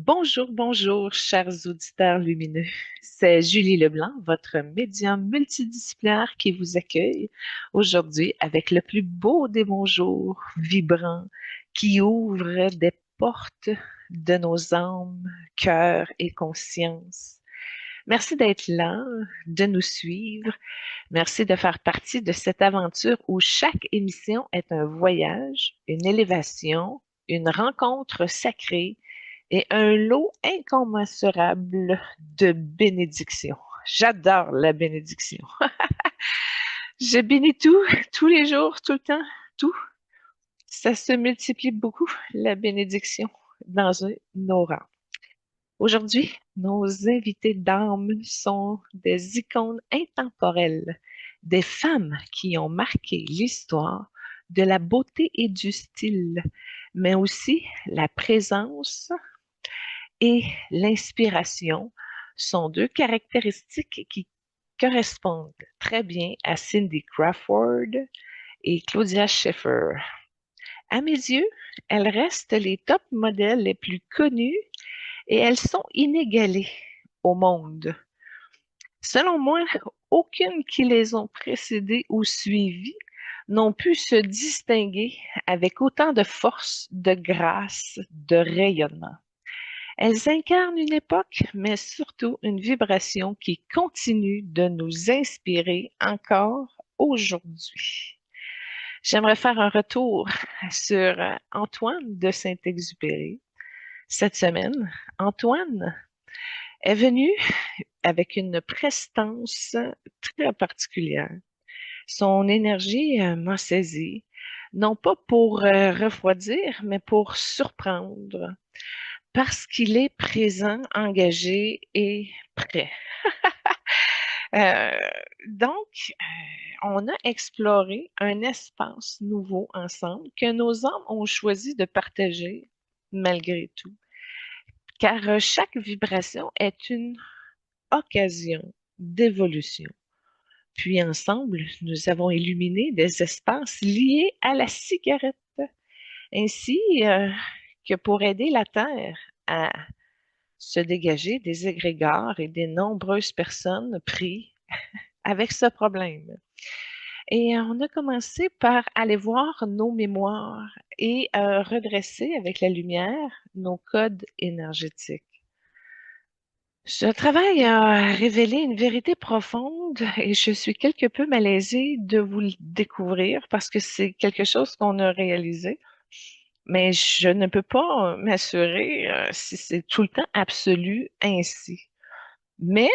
Bonjour, bonjour, chers auditeurs lumineux. C'est Julie Leblanc, votre médium multidisciplinaire qui vous accueille aujourd'hui avec le plus beau des bonjours, vibrant, qui ouvre des portes de nos âmes, cœurs et conscience. Merci d'être là, de nous suivre. Merci de faire partie de cette aventure où chaque émission est un voyage, une élévation, une rencontre sacrée et un lot incommensurable de bénédictions. J'adore la bénédiction. Je bénis tout, tous les jours, tout le temps, tout. Ça se multiplie beaucoup, la bénédiction, dans nos rangs. Aujourd'hui, nos invités d'âme sont des icônes intemporelles, des femmes qui ont marqué l'histoire de la beauté et du style, mais aussi la présence et l'inspiration sont deux caractéristiques qui correspondent très bien à Cindy Crawford et Claudia Schiffer. À mes yeux, elles restent les top modèles les plus connus et elles sont inégalées au monde. Selon moi, aucune qui les ont précédées ou suivies n'ont pu se distinguer avec autant de force, de grâce, de rayonnement. Elles incarnent une époque, mais surtout une vibration qui continue de nous inspirer encore aujourd'hui. J'aimerais faire un retour sur Antoine de Saint-Exupéry. Cette semaine, Antoine est venu avec une prestance très particulière. Son énergie m'a saisi, non pas pour refroidir, mais pour surprendre, parce qu'il est présent, engagé et prêt. Euh, donc, on a exploré un espace nouveau ensemble que nos âmes ont choisi de partager malgré tout, car chaque vibration est une occasion d'évolution. Puis ensemble, nous avons illuminé des espaces liés à la cigarette, ainsi que pour aider la Terre à se dégager des égrégores et des nombreuses personnes prises avec ce problème. Et on a commencé par aller voir nos mémoires et redresser avec la lumière nos codes énergétiques. Ce travail a révélé une vérité profonde et je suis quelque peu malaisée de vous le découvrir parce que c'est quelque chose qu'on a réalisé, mais je ne peux pas m'assurer si c'est tout le temps absolu ainsi. Mais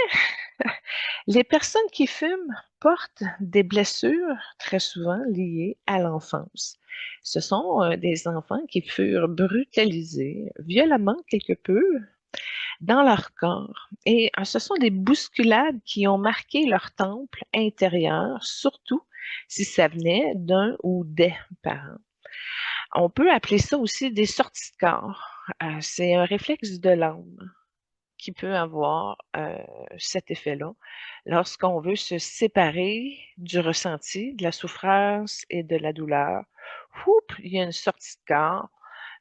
les personnes qui fument portent des blessures très souvent liées à l'enfance. Ce sont des enfants qui furent brutalisés violemment quelque peu dans leur corps. Et ce sont des bousculades qui ont marqué leur temple intérieur, surtout si ça venait d'un ou des parents. On peut appeler ça aussi des sorties de corps. C'est un réflexe de l'âme qui peut avoir cet effet-là lorsqu'on veut se séparer du ressenti, de la souffrance et de la douleur. Il y a une sortie de corps,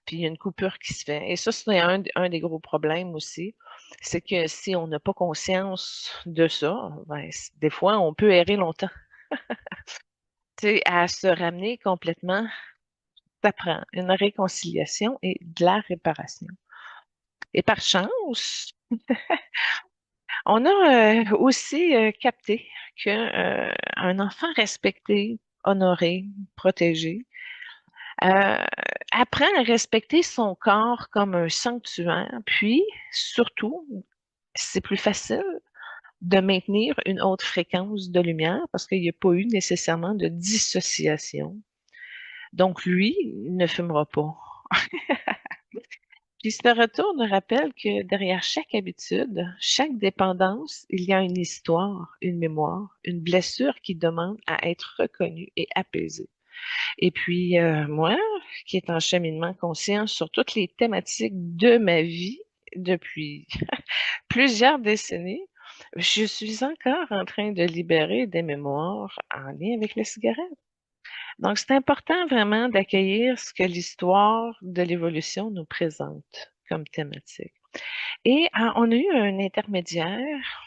puis il y a une coupure qui se fait. Et ça, c'est un des gros problèmes aussi. C'est que si on n'a pas conscience de ça, ben, des fois, on peut errer longtemps. Tu sais, à se ramener complètement, ça prend une réconciliation et de la réparation. Et par chance, on a aussi capté que un enfant respecté, honoré, protégé, euh, apprend à respecter son corps comme un sanctuaire, puis surtout, c'est plus facile de maintenir une haute fréquence de lumière parce qu'il n'y a pas eu nécessairement de dissociation. Donc, lui, il ne fumera pas. Puis ce retour nous rappelle que derrière chaque habitude, chaque dépendance, il y a une histoire, une mémoire, une blessure qui demande à être reconnue et apaisée. Et puis moi, qui est en cheminement conscient sur toutes les thématiques de ma vie depuis plusieurs décennies, je suis encore en train de libérer des mémoires en lien avec la cigarette. Donc, c'est important vraiment d'accueillir ce que l'histoire de l'évolution nous présente comme thématique. Et on a eu un intermédiaire,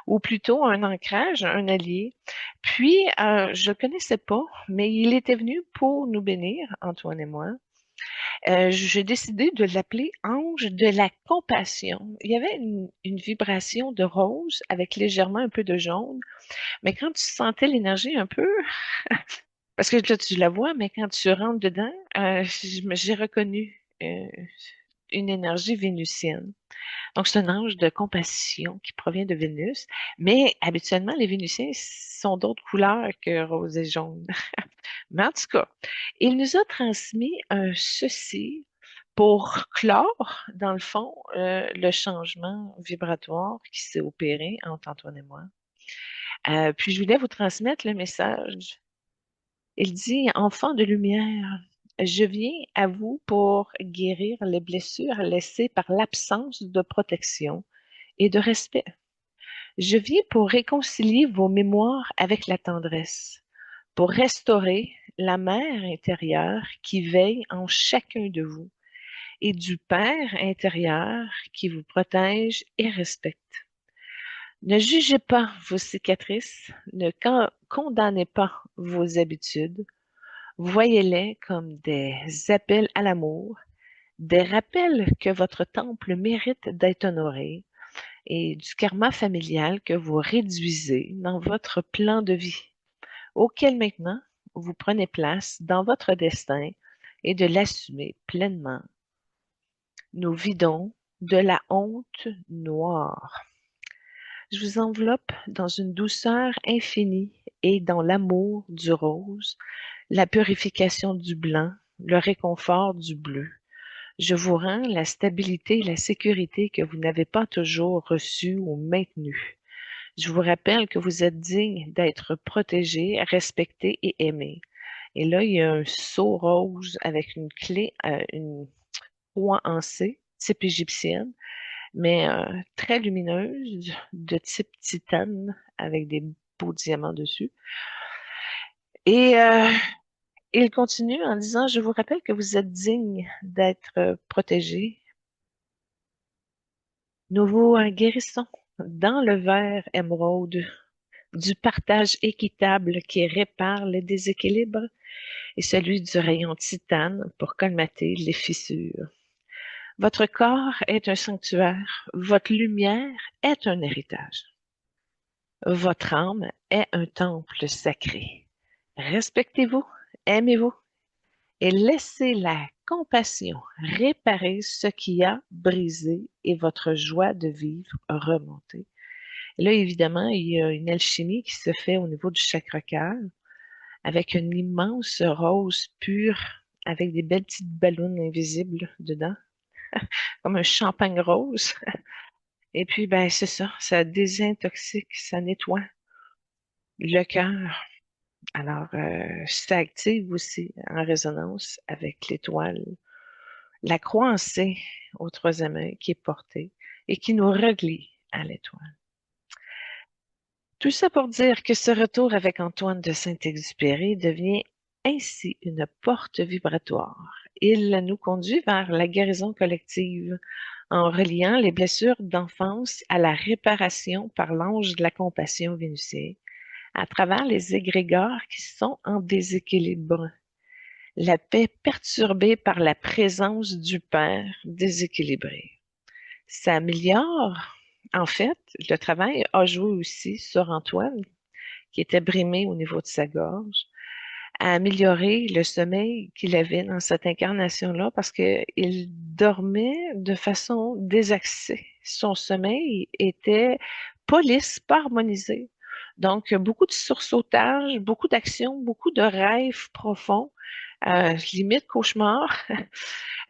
ou plutôt un ancrage, un allié. Puis, je le connaissais pas, mais il était venu pour nous bénir, Antoine et moi. J'ai décidé de l'appeler ange de la compassion. Il y avait une vibration de rose avec légèrement un peu de jaune, mais quand tu sentais l'énergie un peu, parce que là tu la vois, mais quand tu rentres dedans, j'ai reconnu une énergie vénusienne. Donc, c'est un ange de compassion qui provient de Vénus, mais habituellement, les Vénusiens sont d'autres couleurs que rose et jaune. Mais en tout cas, il nous a transmis un ceci pour clore, dans le fond, le changement vibratoire qui s'est opéré entre Antoine et moi. Puis, je voulais vous transmettre le message. Il dit, enfant de lumière, je viens à vous pour guérir les blessures laissées par l'absence de protection et de respect. Je viens pour réconcilier vos mémoires avec la tendresse, pour restaurer la mère intérieure qui veille en chacun de vous et du Père intérieur qui vous protège et respecte. Ne jugez pas vos cicatrices, ne condamnez pas vos habitudes, voyez-les comme des appels à l'amour, des rappels que votre temple mérite d'être honoré et du karma familial que vous réduisez dans votre plan de vie, auquel maintenant vous prenez place dans votre destin et de l'assumer pleinement. Nous vidons de la honte noire. Je vous enveloppe dans une douceur infinie et dans l'amour du rose, la purification du blanc, le réconfort du bleu. Je vous rends la stabilité et la sécurité que vous n'avez pas toujours reçues ou maintenues. Je vous rappelle que vous êtes digne d'être protégé, respecté et aimé. Et là, il y a un seau rose avec une clé, une croix en C, type égyptienne, mais très lumineuse, de type titane, avec des beaux diamants dessus. Et il continue en disant, je vous rappelle que vous êtes digne d'être protégé. Nouveau guérison dans le verre émeraude du partage équitable qui répare les déséquilibres et celui du rayon titane pour colmater les fissures. Votre corps est un sanctuaire, votre lumière est un héritage. Votre âme est un temple sacré. Respectez-vous, aimez-vous et laissez la compassion réparer ce qui a brisé et votre joie de vivre remonter. Et là, évidemment, il y a une alchimie qui se fait au niveau du chakra-cœur avec une immense rose pure avec des belles petites ballons invisibles dedans, comme un champagne rose. Et puis, ben, c'est ça, ça désintoxique, ça nettoie le cœur. Alors, ça active aussi en résonance avec l'étoile, la croix en C au troisième œil qui est portée et qui nous relie à l'étoile. Tout ça pour dire que ce retour avec Antoine de Saint-Exupéry devient ainsi une porte vibratoire. Il nous conduit vers la guérison collective en reliant les blessures d'enfance à la réparation par l'ange de la compassion vénusien à travers les égrégores qui sont en déséquilibre. La paix perturbée par la présence du Père déséquilibré. Ça améliore, en fait, le travail a joué aussi sur Antoine, qui était brimé au niveau de sa gorge, à améliorer le sommeil qu'il avait dans cette incarnation-là parce qu'il dormait de façon désaxée. Son sommeil était pas lisse, pas harmonisé. Donc, beaucoup de sursautage, beaucoup d'actions, beaucoup de rêves profonds, limite cauchemar,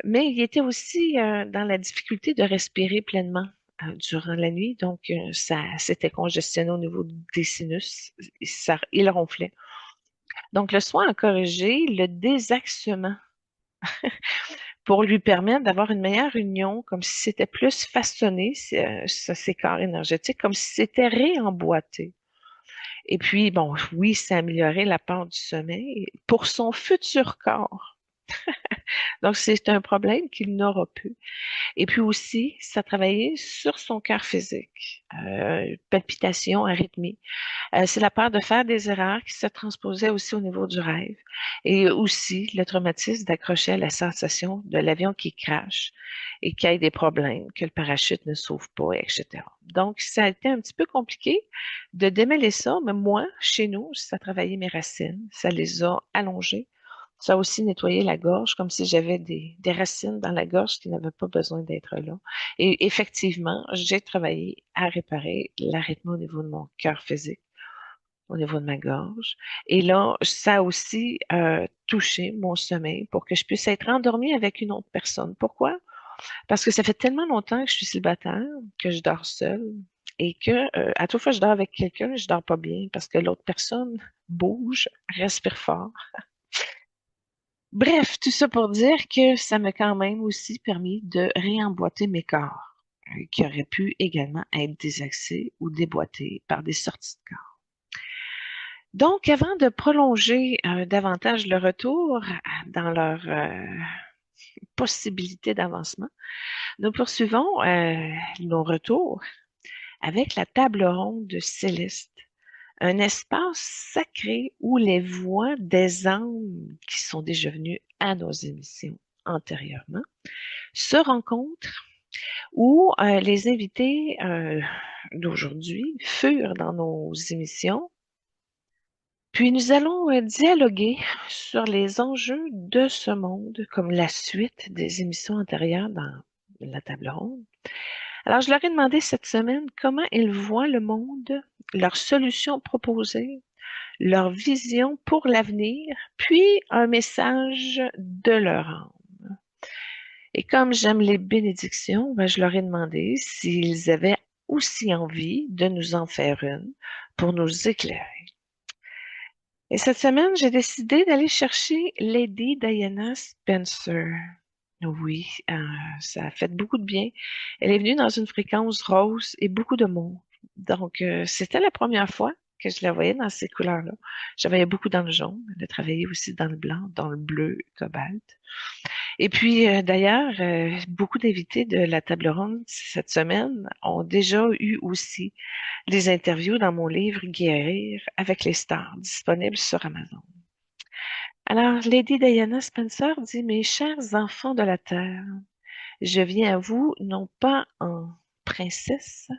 mais il était aussi dans la difficulté de respirer pleinement durant la nuit. Donc, ça s'était congestionné au niveau des sinus. Il ronflait. Donc, le soin a corrigé le désaxement pour lui permettre d'avoir une meilleure union, comme si c'était plus façonné, ces corps énergétiques, comme si c'était réemboîté. Et puis, bon, oui, ça a amélioré la part du sommeil pour son futur corps. Donc, c'est un problème qu'il n'aura plus. Et puis aussi, ça travaillait sur son cœur physique, palpitations, arythmie. C'est la peur de faire des erreurs qui se transposait aussi au niveau du rêve. Et aussi le traumatisme d'accrocher à la sensation de l'avion qui crache et qu'il y ait des problèmes, que le parachute ne s'ouvre pas, etc. Donc, ça a été un petit peu compliqué de démêler ça, mais moi, chez nous, ça a travaillé mes racines, ça les a allongées. Ça a aussi nettoyé la gorge, comme si j'avais des racines dans la gorge qui n'avaient pas besoin d'être là. Et effectivement, j'ai travaillé à réparer l'arythmie au niveau de mon cœur physique, au niveau de ma gorge. Et là, ça a aussi touché mon sommeil pour que je puisse être endormie avec une autre personne. Pourquoi? Parce que ça fait tellement longtemps que je suis célibataire, que je dors seule et que à toute fois que je dors avec quelqu'un, je dors pas bien parce que l'autre personne bouge, respire fort. Bref, tout ça pour dire que ça m'a quand même aussi permis de réemboîter mes corps, qui auraient pu également être désaxés ou déboîtés par des sorties de corps. Donc, avant de prolonger davantage le retour dans leur possibilité d'avancement, nous poursuivons nos retours avec la table ronde céleste, un espace sacré où les voix des âmes qui sont déjà venues à nos émissions antérieurement se rencontrent, où les invités d'aujourd'hui furent dans nos émissions. Puis nous allons dialoguer sur les enjeux de ce monde, comme la suite des émissions antérieures dans la table ronde. Alors, je leur ai demandé cette semaine comment ils voient le monde, leurs solutions proposées, leur vision pour l'avenir, puis un message de leur âme. Et comme j'aime les bénédictions, ben, je leur ai demandé s'ils avaient aussi envie de nous en faire une pour nous éclairer. Et cette semaine, j'ai décidé d'aller chercher Lady Diana Spencer. Oui, ça a fait beaucoup de bien. Elle est venue dans une fréquence rose et beaucoup de mots. Donc, c'était la première fois que je la voyais dans ces couleurs-là. Je la voyais beaucoup dans le jaune. Elle a travaillé aussi dans le blanc, dans le bleu, cobalt. Et puis, d'ailleurs, beaucoup d'invités de la table ronde cette semaine ont déjà eu aussi des interviews dans mon livre Guérir avec les stars, disponible sur Amazon. Alors, Lady Diana Spencer dit, mes chers enfants de la Terre, je viens à vous non pas en princesse,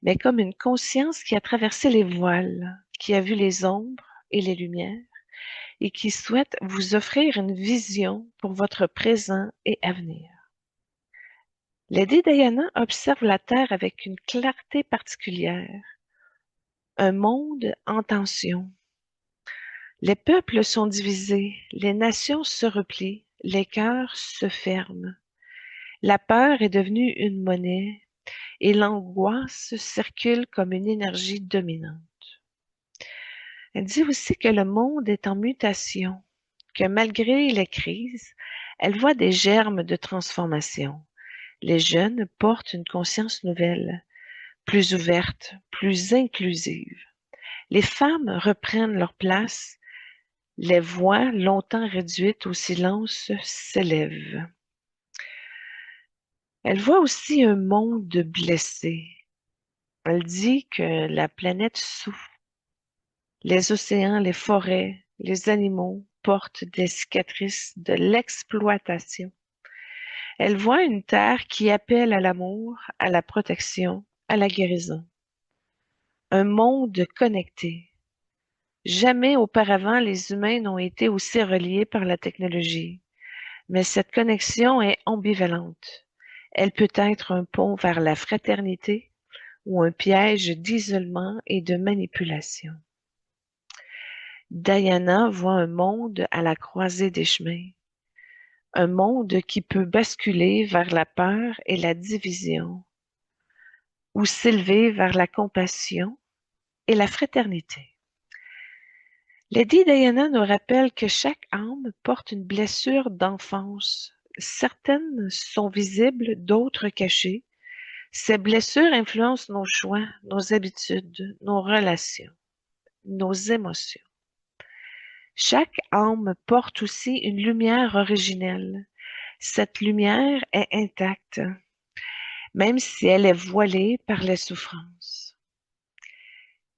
mais comme une conscience qui a traversé les voiles, qui a vu les ombres et les lumières, et qui souhaite vous offrir une vision pour votre présent et avenir. Lady Diana observe la Terre avec une clarté particulière, un monde en tension. Les peuples sont divisés, les nations se replient, les cœurs se ferment. La peur est devenue une monnaie et l'angoisse circule comme une énergie dominante. Elle dit aussi que le monde est en mutation, que malgré les crises, elle voit des germes de transformation. Les jeunes portent une conscience nouvelle, plus ouverte, plus inclusive. Les femmes reprennent leur place, les voix longtemps réduites au silence s'élèvent. Elle voit aussi un monde blessé. Elle dit que la planète souffre. Les océans, les forêts, les animaux portent des cicatrices de l'exploitation. Elle voit une terre qui appelle à l'amour, à la protection, à la guérison. Un monde connecté. Jamais auparavant les humains n'ont été aussi reliés par la technologie. Mais cette connexion est ambivalente. Elle peut être un pont vers la fraternité ou un piège d'isolement et de manipulation. Diana voit un monde à la croisée des chemins, un monde qui peut basculer vers la peur et la division, ou s'élever vers la compassion et la fraternité. Lady Diana nous rappelle que chaque âme porte une blessure d'enfance. Certaines sont visibles, d'autres cachées. Ces blessures influencent nos choix, nos habitudes, nos relations, nos émotions. Chaque âme porte aussi une lumière originelle. Cette lumière est intacte, même si elle est voilée par les souffrances.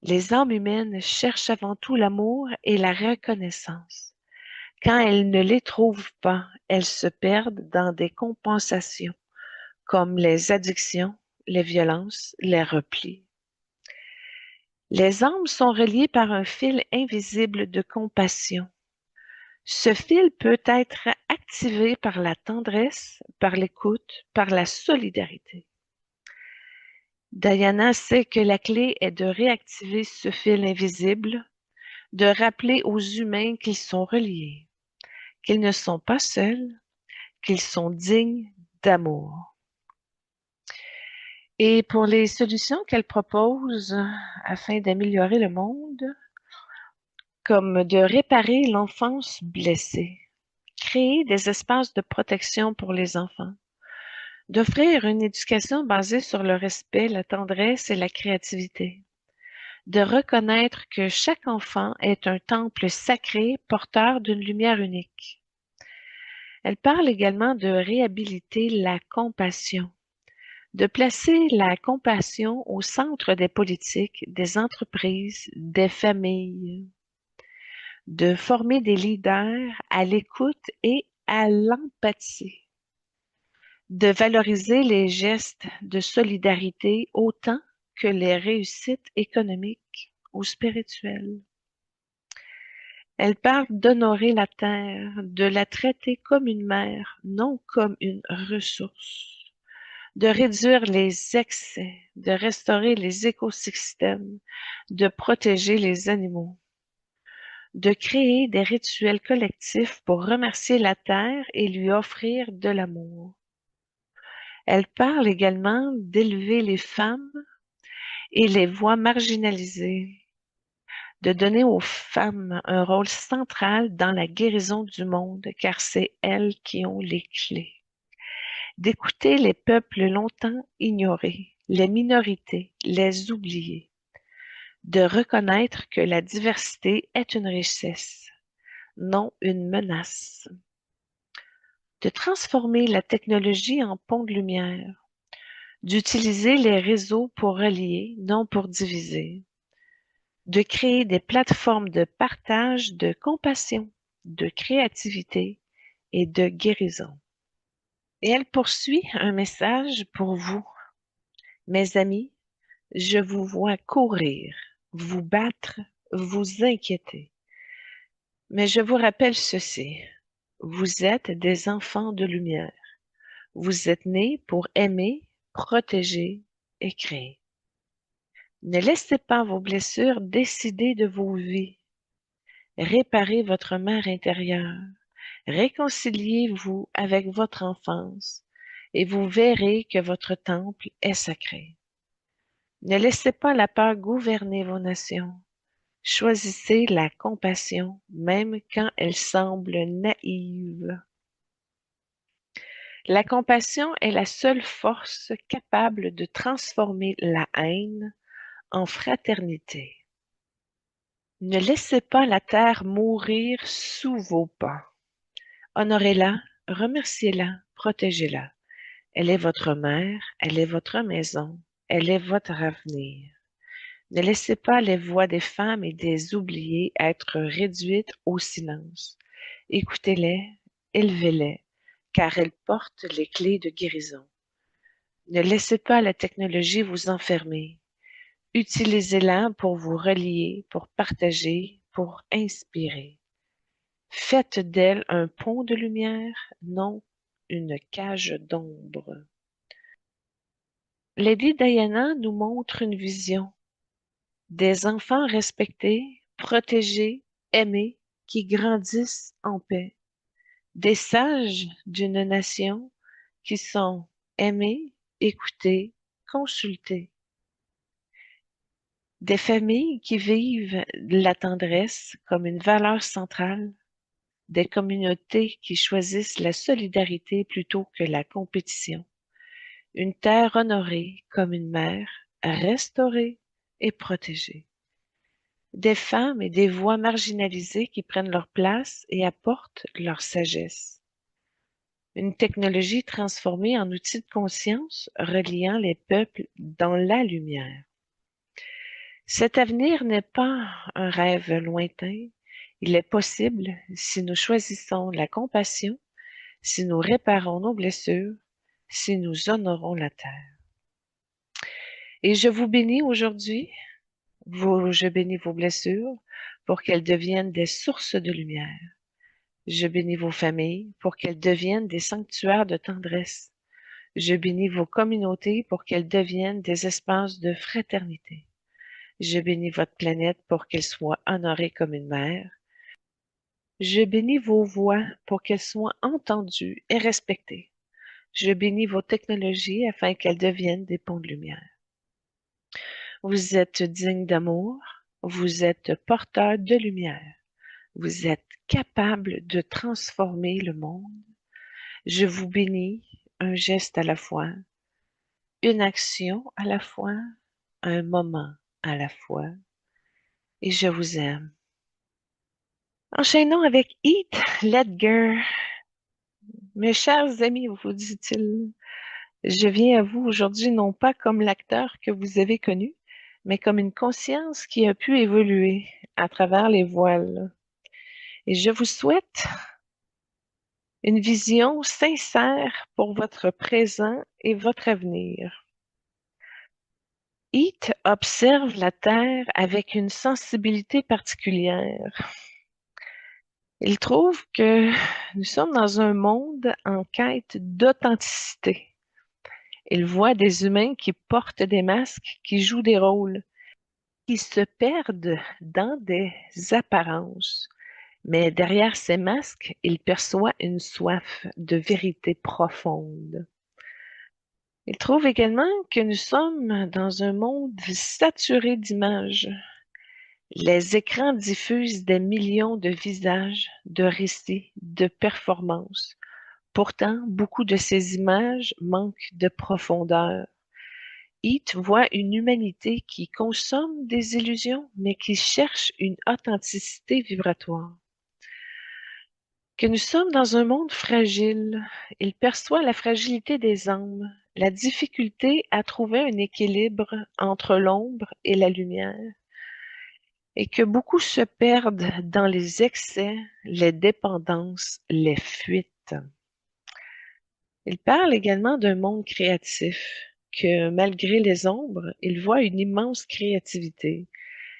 Les âmes humaines cherchent avant tout l'amour et la reconnaissance. Quand elles ne les trouvent pas, elles se perdent dans des compensations, comme les addictions, les violences, les replis. Les âmes sont reliées par un fil invisible de compassion. Ce fil peut être activé par la tendresse, par l'écoute, par la solidarité. Diana sait que la clé est de réactiver ce fil invisible, de rappeler aux humains qu'ils sont reliés, qu'ils ne sont pas seuls, qu'ils sont dignes d'amour. Et pour les solutions qu'elle propose afin d'améliorer le monde, comme de réparer l'enfance blessée, créer des espaces de protection pour les enfants, d'offrir une éducation basée sur le respect, la tendresse et la créativité, de reconnaître que chaque enfant est un temple sacré porteur d'une lumière unique. Elle parle également de réhabiliter la compassion, de placer la compassion au centre des politiques, des entreprises, des familles, de former des leaders à l'écoute et à l'empathie, de valoriser les gestes de solidarité autant que les réussites économiques ou spirituelles. Elle parle d'honorer la terre, de la traiter comme une mère, non comme une ressource, de réduire les excès, de restaurer les écosystèmes, de protéger les animaux, de créer des rituels collectifs pour remercier la terre et lui offrir de l'amour. Elle parle également d'élever les femmes et les voix marginalisées, de donner aux femmes un rôle central dans la guérison du monde, car c'est elles qui ont les clés. D'écouter les peuples longtemps ignorés, les minorités, les oubliés. De reconnaître que la diversité est une richesse, non une menace. De transformer la technologie en pont de lumière. D'utiliser les réseaux pour relier, non pour diviser. De créer des plateformes de partage, de compassion, de créativité et de guérison. Et elle poursuit un message pour vous. Mes amis, je vous vois courir, vous battre, vous inquiéter. Mais je vous rappelle ceci. Vous êtes des enfants de lumière. Vous êtes nés pour aimer, protéger et créer. Ne laissez pas vos blessures décider de vos vies. Réparez votre mère intérieure. Réconciliez-vous avec votre enfance et vous verrez que votre temple est sacré. Ne laissez pas la peur gouverner vos nations. Choisissez la compassion, même quand elle semble naïve. La compassion est la seule force capable de transformer la haine en fraternité. Ne laissez pas la terre mourir sous vos pas. Honorez-la, remerciez-la, protégez-la. Elle est votre mère, elle est votre maison, elle est votre avenir. Ne laissez pas les voix des femmes et des oubliés être réduites au silence. Écoutez-les, élevez-les, car elles portent les clés de guérison. Ne laissez pas la technologie vous enfermer. Utilisez-la pour vous relier, pour partager, pour inspirer. Faites d'elle un pont de lumière, non une cage d'ombre. Lady Diana nous montre une vision des enfants respectés, protégés, aimés, qui grandissent en paix. Des sages d'une nation qui sont aimés, écoutés, consultés. Des familles qui vivent la tendresse comme une valeur centrale. Des communautés qui choisissent la solidarité plutôt que la compétition. Une terre honorée comme une mère, restaurée et protégée. des femmes et des voix marginalisées qui prennent leur place et apportent leur sagesse. Une technologie transformée en outil de conscience, reliant les peuples dans la lumière. Cet avenir n'est pas un rêve lointain, il est possible si nous choisissons la compassion, si nous réparons nos blessures, si nous honorons la terre. Et je vous bénis aujourd'hui, je bénis vos blessures pour qu'elles deviennent des sources de lumière. Je bénis vos familles pour qu'elles deviennent des sanctuaires de tendresse. Je bénis vos communautés pour qu'elles deviennent des espaces de fraternité. Je bénis votre planète pour qu'elle soit honorée comme une mère. Je bénis vos voix pour qu'elles soient entendues et respectées. Je bénis vos technologies afin qu'elles deviennent des ponts de lumière. Vous êtes digne d'amour, vous êtes porteur de lumière, vous êtes capable de transformer le monde. Je vous bénis, un geste à la fois, une action à la fois, un moment à la fois, et je vous aime. Enchaînons avec Heath Ledger. Mes chers amis, vous dit-il, je viens à vous aujourd'hui non pas comme l'acteur que vous avez connu, mais comme une conscience qui a pu évoluer à travers les voiles. Et je vous souhaite une vision sincère pour votre présent et votre avenir. Heath observe la Terre avec une sensibilité particulière. Il trouve que nous sommes dans un monde en quête d'authenticité. Il voit des humains qui portent des masques, qui jouent des rôles, qui se perdent dans des apparences. Mais derrière ces masques, il perçoit une soif de vérité profonde. Il trouve également que nous sommes dans un monde saturé d'images. Les écrans diffusent des millions de visages, de récits, de performances. Pourtant, beaucoup de ces images manquent de profondeur. Heath voit une humanité qui consomme des illusions, mais qui cherche une authenticité vibratoire. Que nous sommes dans un monde fragile. Il perçoit la fragilité des âmes, la difficulté à trouver un équilibre entre l'ombre et la lumière, et que beaucoup se perdent dans les excès, les dépendances, les fuites. Il parle également d'un monde créatif, que malgré les ombres, il voit une immense créativité.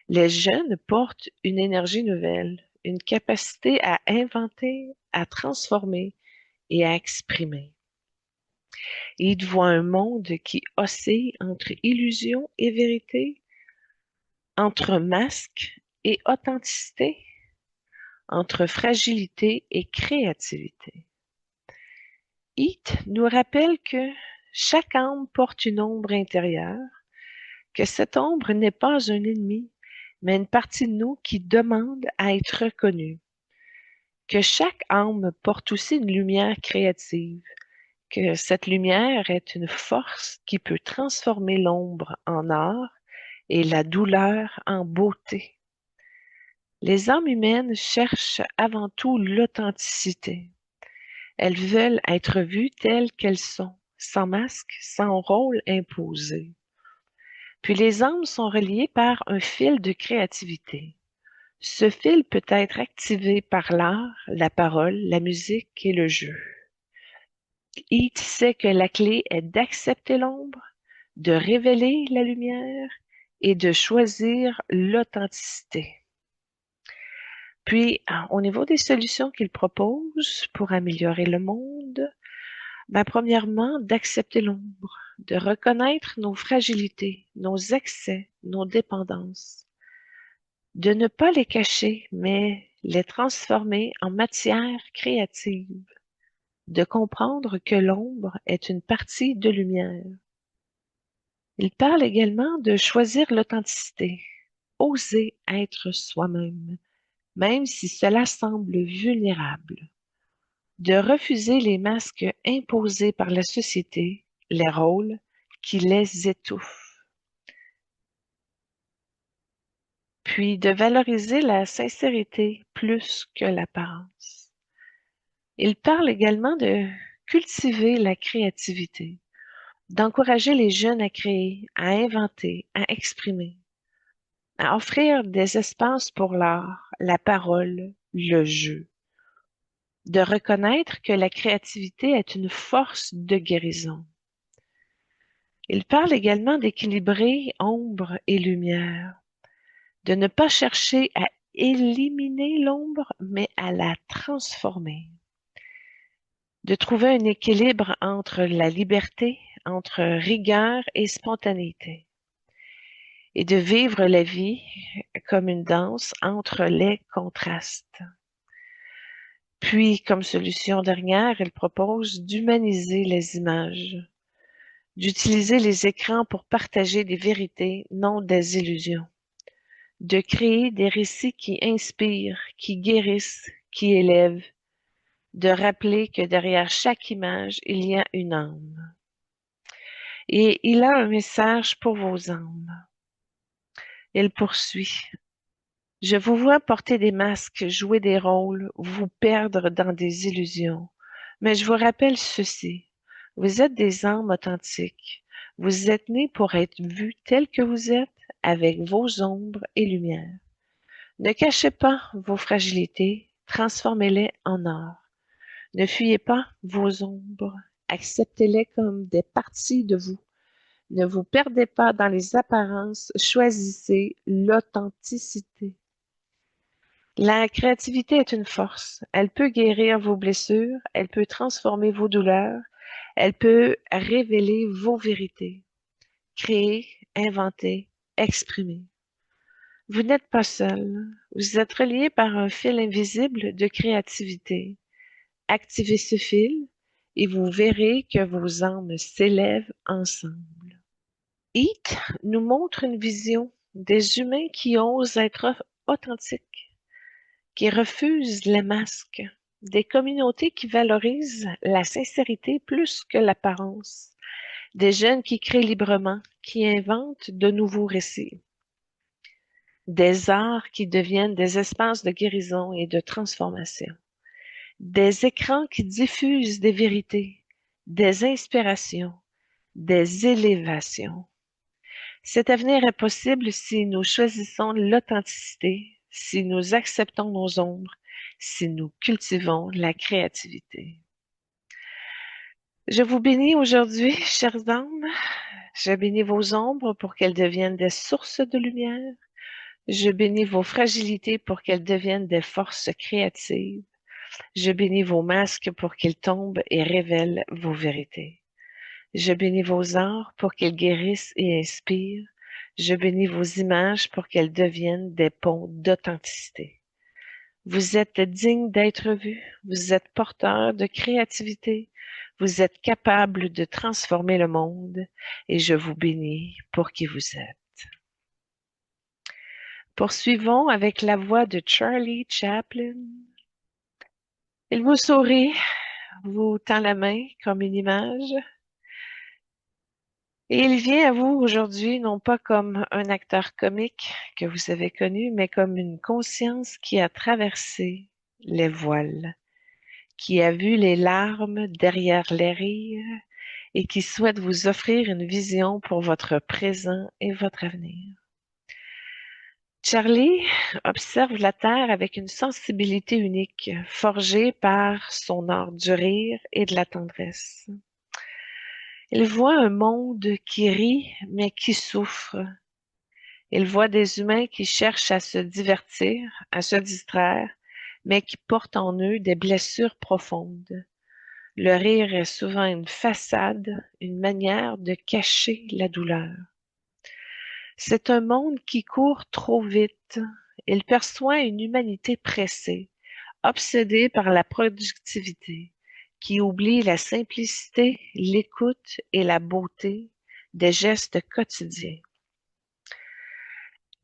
Les jeunes portent une énergie nouvelle, une capacité à inventer, à transformer et à exprimer. Il voit un monde qui oscille entre illusion et vérité, entre masque et authenticité, entre fragilité et créativité. Heath nous rappelle que chaque âme porte une ombre intérieure, que cette ombre n'est pas un ennemi, mais une partie de nous qui demande à être reconnue, que chaque âme porte aussi une lumière créative, que cette lumière est une force qui peut transformer l'ombre en art et la douleur en beauté. Les âmes humaines cherchent avant tout l'authenticité. Elles veulent être vues telles qu'elles sont, sans masque, sans rôle imposé. Puis les âmes sont reliées par un fil de créativité. Ce fil peut être activé par l'art, la parole, la musique et le jeu. Heath sait que la clé est d'accepter l'ombre, de révéler la lumière et de choisir l'authenticité. Puis, au niveau des solutions qu'il propose pour améliorer le monde, premièrement, d'accepter l'ombre, de reconnaître nos fragilités, nos excès, nos dépendances, de ne pas les cacher, mais les transformer en matière créative, de comprendre que l'ombre est une partie de lumière. Il parle également de choisir l'authenticité, oser être soi-même, même si cela semble vulnérable, de refuser les masques imposés par la société, les rôles qui les étouffent. puis de valoriser la sincérité plus que l'apparence. Il parle également de cultiver la créativité, d'encourager les jeunes à créer, à inventer, à exprimer, à offrir des espaces pour l'art, la parole, le jeu, de reconnaître que la créativité est une force de guérison. Il parle également d'équilibrer ombre et lumière, de ne pas chercher à éliminer l'ombre, mais à la transformer, de trouver un équilibre entre la liberté, entre rigueur et spontanéité, et de vivre la vie comme une danse entre les contrastes. Puis, comme solution dernière, il propose d'humaniser les images, d'utiliser les écrans pour partager des vérités, non des illusions, de créer des récits qui inspirent, qui guérissent, qui élèvent, de rappeler que derrière chaque image, il y a une âme. Et il a un message pour vos âmes. Il poursuit. Je vous vois porter des masques, jouer des rôles, vous perdre dans des illusions. Mais je vous rappelle ceci. Vous êtes des âmes authentiques. Vous êtes nés pour être vus tels que vous êtes, avec vos ombres et lumières. Ne cachez pas vos fragilités, transformez-les en or. Ne fuyez pas vos ombres, acceptez-les comme des parties de vous. Ne vous perdez pas dans les apparences, choisissez l'authenticité. La créativité est une force. Elle peut guérir vos blessures, elle peut transformer vos douleurs, elle peut révéler vos vérités. Créer, inventer, exprimer. Vous n'êtes pas seul. Vous êtes relié par un fil invisible de créativité. Activez ce fil et vous verrez que vos âmes s'élèvent ensemble. Heat nous montre une vision des humains qui osent être authentiques, qui refusent les masques, des communautés qui valorisent la sincérité plus que l'apparence, des jeunes qui créent librement, qui inventent de nouveaux récits, des arts qui deviennent des espaces de guérison et de transformation, des écrans qui diffusent des vérités, des inspirations, des élévations. Cet avenir est possible si nous choisissons l'authenticité, si nous acceptons nos ombres, si nous cultivons la créativité. Je vous bénis aujourd'hui, chers âmes. Je bénis vos ombres pour qu'elles deviennent des sources de lumière. Je bénis vos fragilités pour qu'elles deviennent des forces créatives. Je bénis vos masques pour qu'ils tombent et révèlent vos vérités. Je bénis vos arts pour qu'ils guérissent et inspirent. Je bénis vos images pour qu'elles deviennent des ponts d'authenticité. Vous êtes dignes d'être vus. Vous êtes porteurs de créativité. Vous êtes capables de transformer le monde et je vous bénis pour qui vous êtes. Poursuivons avec la voix de Charlie Chaplin. Il vous sourit, vous tend la main comme une image. Et il vient à vous aujourd'hui non pas comme un acteur comique que vous avez connu, mais comme une conscience qui a traversé les voiles, qui a vu les larmes derrière les rires et qui souhaite vous offrir une vision pour votre présent et votre avenir. Charlie observe la Terre avec une sensibilité unique, forgée par son art du rire et de la tendresse. Il voit un monde qui rit, mais qui souffre. Il voit des humains qui cherchent à se divertir, à se distraire, mais qui portent en eux des blessures profondes. Le rire est souvent une façade, une manière de cacher la douleur. C'est un monde qui court trop vite. Il perçoit une humanité pressée, obsédée par la productivité, qui oublie la simplicité, l'écoute et la beauté des gestes quotidiens.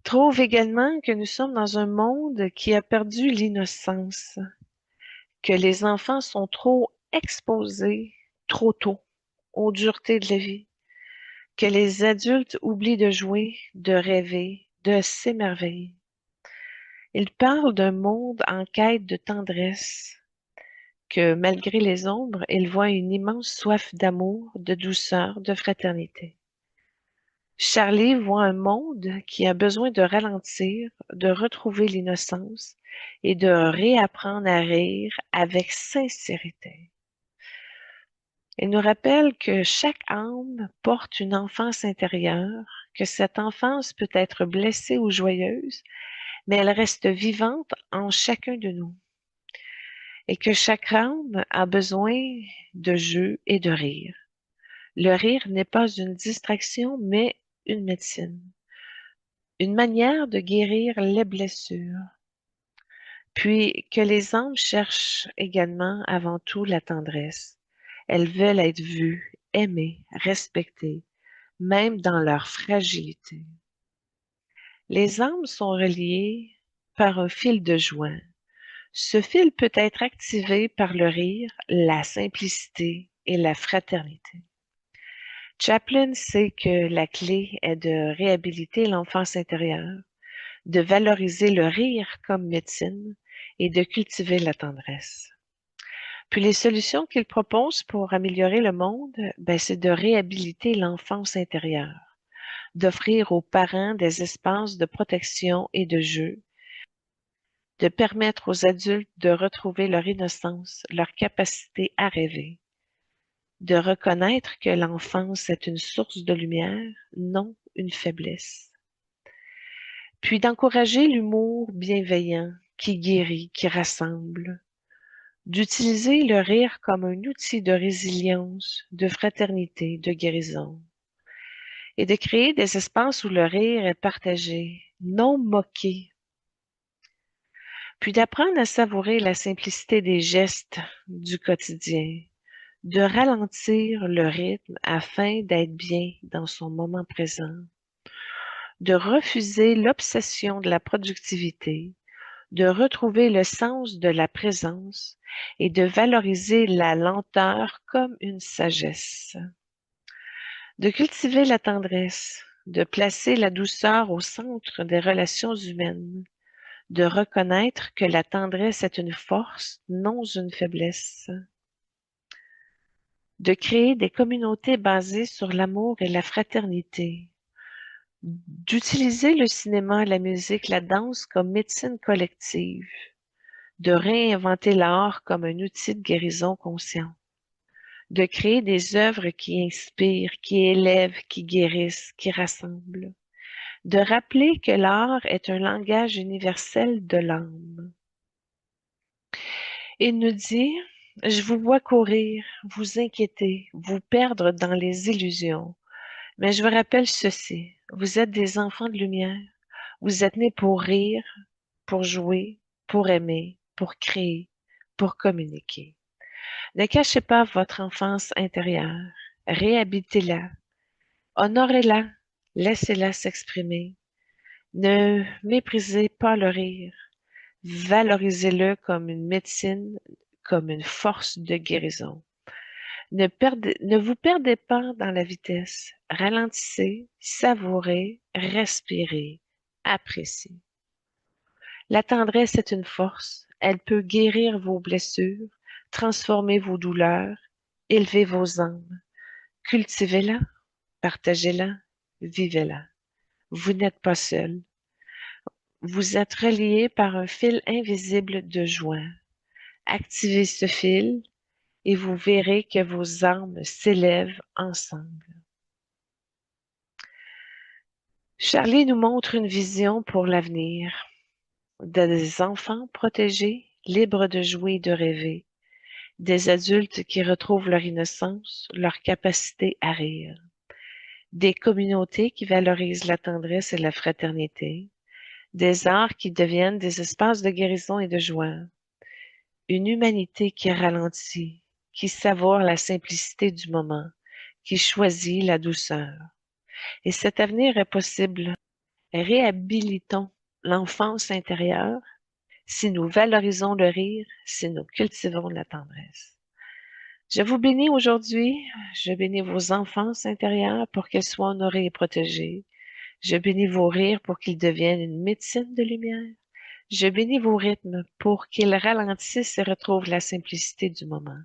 Trouve également que nous sommes dans un monde qui a perdu l'innocence, que les enfants sont trop exposés trop tôt aux duretés de la vie, que les adultes oublient de jouer, de rêver, de s'émerveiller. Il parle d'un monde en quête de tendresse, que malgré les ombres, il voit une immense soif d'amour, de douceur, de fraternité. Charlie voit un monde qui a besoin de ralentir, de retrouver l'innocence et de réapprendre à rire avec sincérité. Il nous rappelle que chaque âme porte une enfance intérieure, que cette enfance peut être blessée ou joyeuse, mais elle reste vivante en chacun de nous, et que chaque âme a besoin de jeu et de rire. Le rire n'est pas une distraction, mais une médecine, une manière de guérir les blessures. Puis que les âmes cherchent également avant tout la tendresse. Elles veulent être vues, aimées, respectées, même dans leur fragilité. Les âmes sont reliées par un fil de joie. Ce fil peut être activé par le rire, la simplicité et la fraternité. Chaplin sait que la clé est de réhabiliter l'enfance intérieure, de valoriser le rire comme médecine et de cultiver la tendresse. Puis les solutions qu'il propose pour améliorer le monde, c'est de réhabiliter l'enfance intérieure, d'offrir aux parents des espaces de protection et de jeu, de permettre aux adultes de retrouver leur innocence, leur capacité à rêver, de reconnaître que l'enfance est une source de lumière, non une faiblesse, puis d'encourager l'humour bienveillant qui guérit, qui rassemble, d'utiliser le rire comme un outil de résilience, de fraternité, de guérison, et de créer des espaces où le rire est partagé, non moqué, puis d'apprendre à savourer la simplicité des gestes du quotidien, de ralentir le rythme afin d'être bien dans son moment présent, de refuser l'obsession de la productivité, de retrouver le sens de la présence et de valoriser la lenteur comme une sagesse, de cultiver la tendresse, de placer la douceur au centre des relations humaines, de reconnaître que la tendresse est une force, non une faiblesse, de créer des communautés basées sur l'amour et la fraternité, d'utiliser le cinéma, la musique, la danse comme médecine collective, de réinventer l'art comme un outil de guérison conscient, de créer des œuvres qui inspirent, qui élèvent, qui guérissent, qui rassemblent, de rappeler que l'art est un langage universel de l'âme. Il nous dit, je vous vois courir, vous inquiéter, vous perdre dans les illusions. Mais je vous rappelle ceci, vous êtes des enfants de lumière. Vous êtes nés pour rire, pour jouer, pour aimer, pour créer, pour communiquer. Ne cachez pas votre enfance intérieure. Réhabitez-la. Honorez-la. Laissez-la s'exprimer. Ne méprisez pas le rire. Valorisez-le comme une médecine, comme une force de guérison. Ne vous perdez pas dans la vitesse. Ralentissez, savourez, respirez, appréciez. La tendresse est une force. Elle peut guérir vos blessures, transformer vos douleurs, élever vos âmes. Cultivez-la, partagez-la, vivez-la. Vous n'êtes pas seul. Vous êtes reliés par un fil invisible de joie. Activez ce fil et vous verrez que vos âmes s'élèvent ensemble. Charlie nous montre une vision pour l'avenir, des enfants protégés, libres de jouer et de rêver, des adultes qui retrouvent leur innocence, leur capacité à rire, des communautés qui valorisent la tendresse et la fraternité, des arts qui deviennent des espaces de guérison et de joie, une humanité qui ralentit, qui savoure la simplicité du moment, qui choisit la douceur. Et cet avenir est possible. Réhabilitons l'enfance intérieure si nous valorisons le rire, si nous cultivons la tendresse. Je vous bénis aujourd'hui. Je bénis vos enfances intérieures pour qu'elles soient honorées et protégées. Je bénis vos rires pour qu'ils deviennent une médecine de lumière. Je bénis vos rythmes pour qu'ils ralentissent et retrouvent la simplicité du moment.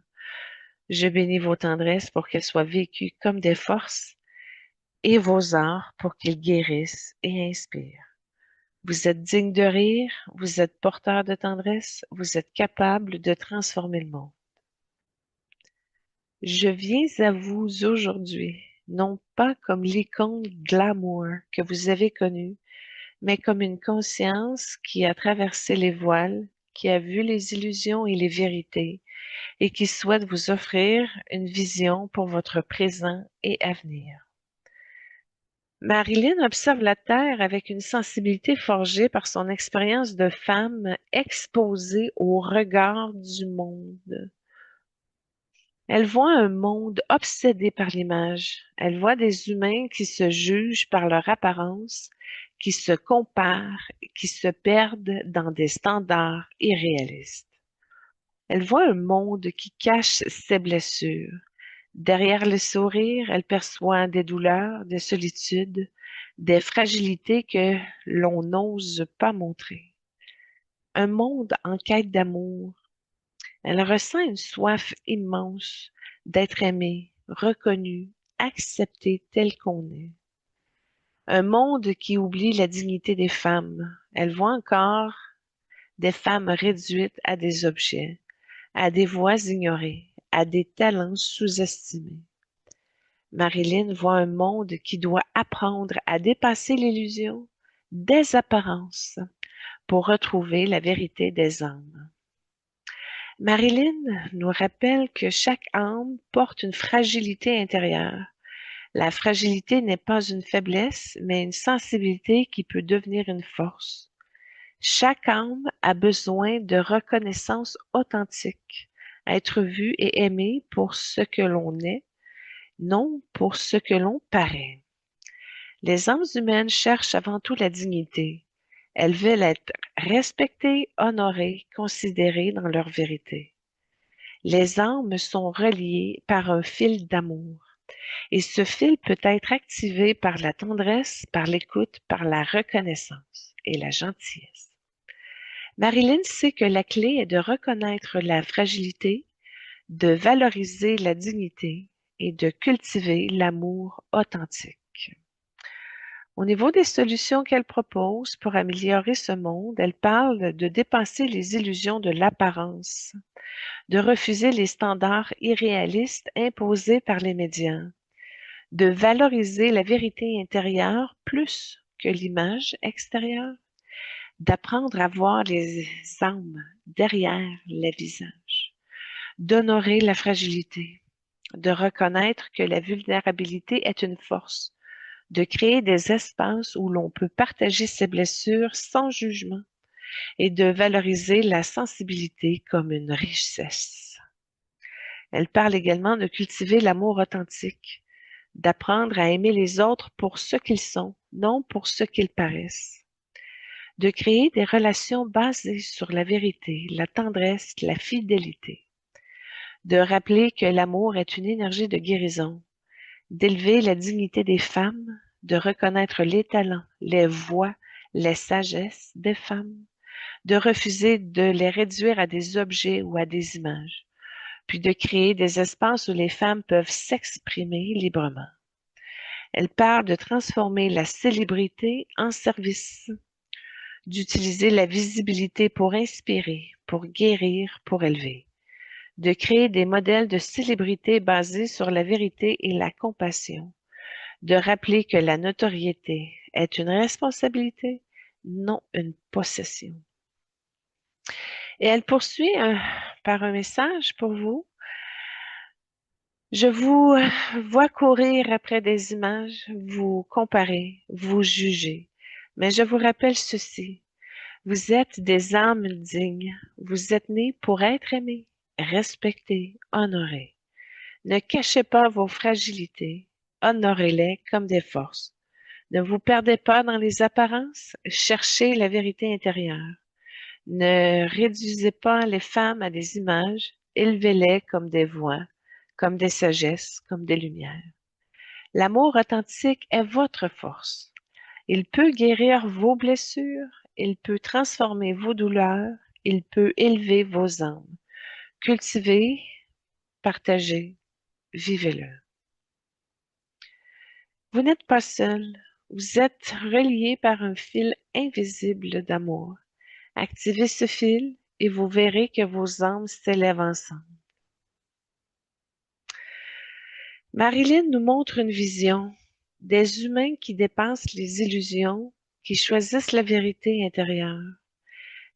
Je bénis vos tendresses pour qu'elles soient vécues comme des forces et vos arts pour qu'ils guérissent et inspirent. Vous êtes digne de rire, vous êtes porteur de tendresse, vous êtes capable de transformer le monde. Je viens à vous aujourd'hui, non pas comme l'icône glamour que vous avez connue, mais comme une conscience qui a traversé les voiles, qui a vu les illusions et les vérités, et qui souhaite vous offrir une vision pour votre présent et avenir. Marilyn observe la Terre avec une sensibilité forgée par son expérience de femme exposée au regard du monde. Elle voit un monde obsédé par l'image. Elle voit des humains qui se jugent par leur apparence, qui se comparent, qui se perdent dans des standards irréalistes. Elle voit un monde qui cache ses blessures. Derrière le sourire, elle perçoit des douleurs, des solitudes, des fragilités que l'on n'ose pas montrer. Un monde en quête d'amour. Elle ressent une soif immense d'être aimée, reconnue, acceptée telle qu'on est. Un monde qui oublie la dignité des femmes. Elle voit encore des femmes réduites à des objets, à des voix ignorées, à des talents sous-estimés. Marilyn voit un monde qui doit apprendre à dépasser l'illusion des apparences pour retrouver la vérité des âmes. Marilyn nous rappelle que chaque âme porte une fragilité intérieure. La fragilité n'est pas une faiblesse, mais une sensibilité qui peut devenir une force. Chaque âme a besoin de reconnaissance authentique, être vue et aimée pour ce que l'on est, non pour ce que l'on paraît. Les âmes humaines cherchent avant tout la dignité. Elles veulent être respectées, honorées, considérées dans leur vérité. Les âmes sont reliées par un fil d'amour. Et ce fil peut être activé par la tendresse, par l'écoute, par la reconnaissance et la gentillesse. Marilyn sait que la clé est de reconnaître la fragilité, de valoriser la dignité et de cultiver l'amour authentique. Au niveau des solutions qu'elle propose pour améliorer ce monde, elle parle de dépasser les illusions de l'apparence, de refuser les standards irréalistes imposés par les médias, de valoriser la vérité intérieure plus que l'image extérieure, d'apprendre à voir les âmes derrière les visages, d'honorer la fragilité, de reconnaître que la vulnérabilité est une force, de créer des espaces où l'on peut partager ses blessures sans jugement et de valoriser la sensibilité comme une richesse. Elle parle également de cultiver l'amour authentique, d'apprendre à aimer les autres pour ce qu'ils sont, non pour ce qu'ils paraissent, de créer des relations basées sur la vérité, la tendresse, la fidélité, de rappeler que l'amour est une énergie de guérison, d'élever la dignité des femmes, de reconnaître les talents, les voix, les sagesses des femmes, de refuser de les réduire à des objets ou à des images, puis de créer des espaces où les femmes peuvent s'exprimer librement. Elle parle de transformer la célébrité en service, d'utiliser la visibilité pour inspirer, pour guérir, pour élever, de créer des modèles de célébrité basés sur la vérité et la compassion, de rappeler que la notoriété est une responsabilité, non une possession. Et elle poursuit par un message pour vous. Je vous vois courir après des images, vous comparer, vous juger. Mais je vous rappelle ceci. Vous êtes des âmes dignes. Vous êtes nés pour être aimés, respectés, honorés. Ne cachez pas vos fragilités. Honorez-les comme des forces. Ne vous perdez pas dans les apparences. Cherchez la vérité intérieure. Ne réduisez pas les femmes à des images. Élevez-les comme des voix, comme des sagesses, comme des lumières. L'amour authentique est votre force. Il peut guérir vos blessures il peut transformer vos douleurs, il peut élever vos âmes. Cultivez, partagez, vivez-le. Vous n'êtes pas seul, vous êtes relié par un fil invisible d'amour. Activez ce fil et vous verrez que vos âmes s'élèvent ensemble. Marilyn nous montre une vision des humains qui dépassent les illusions, qui choisissent la vérité intérieure,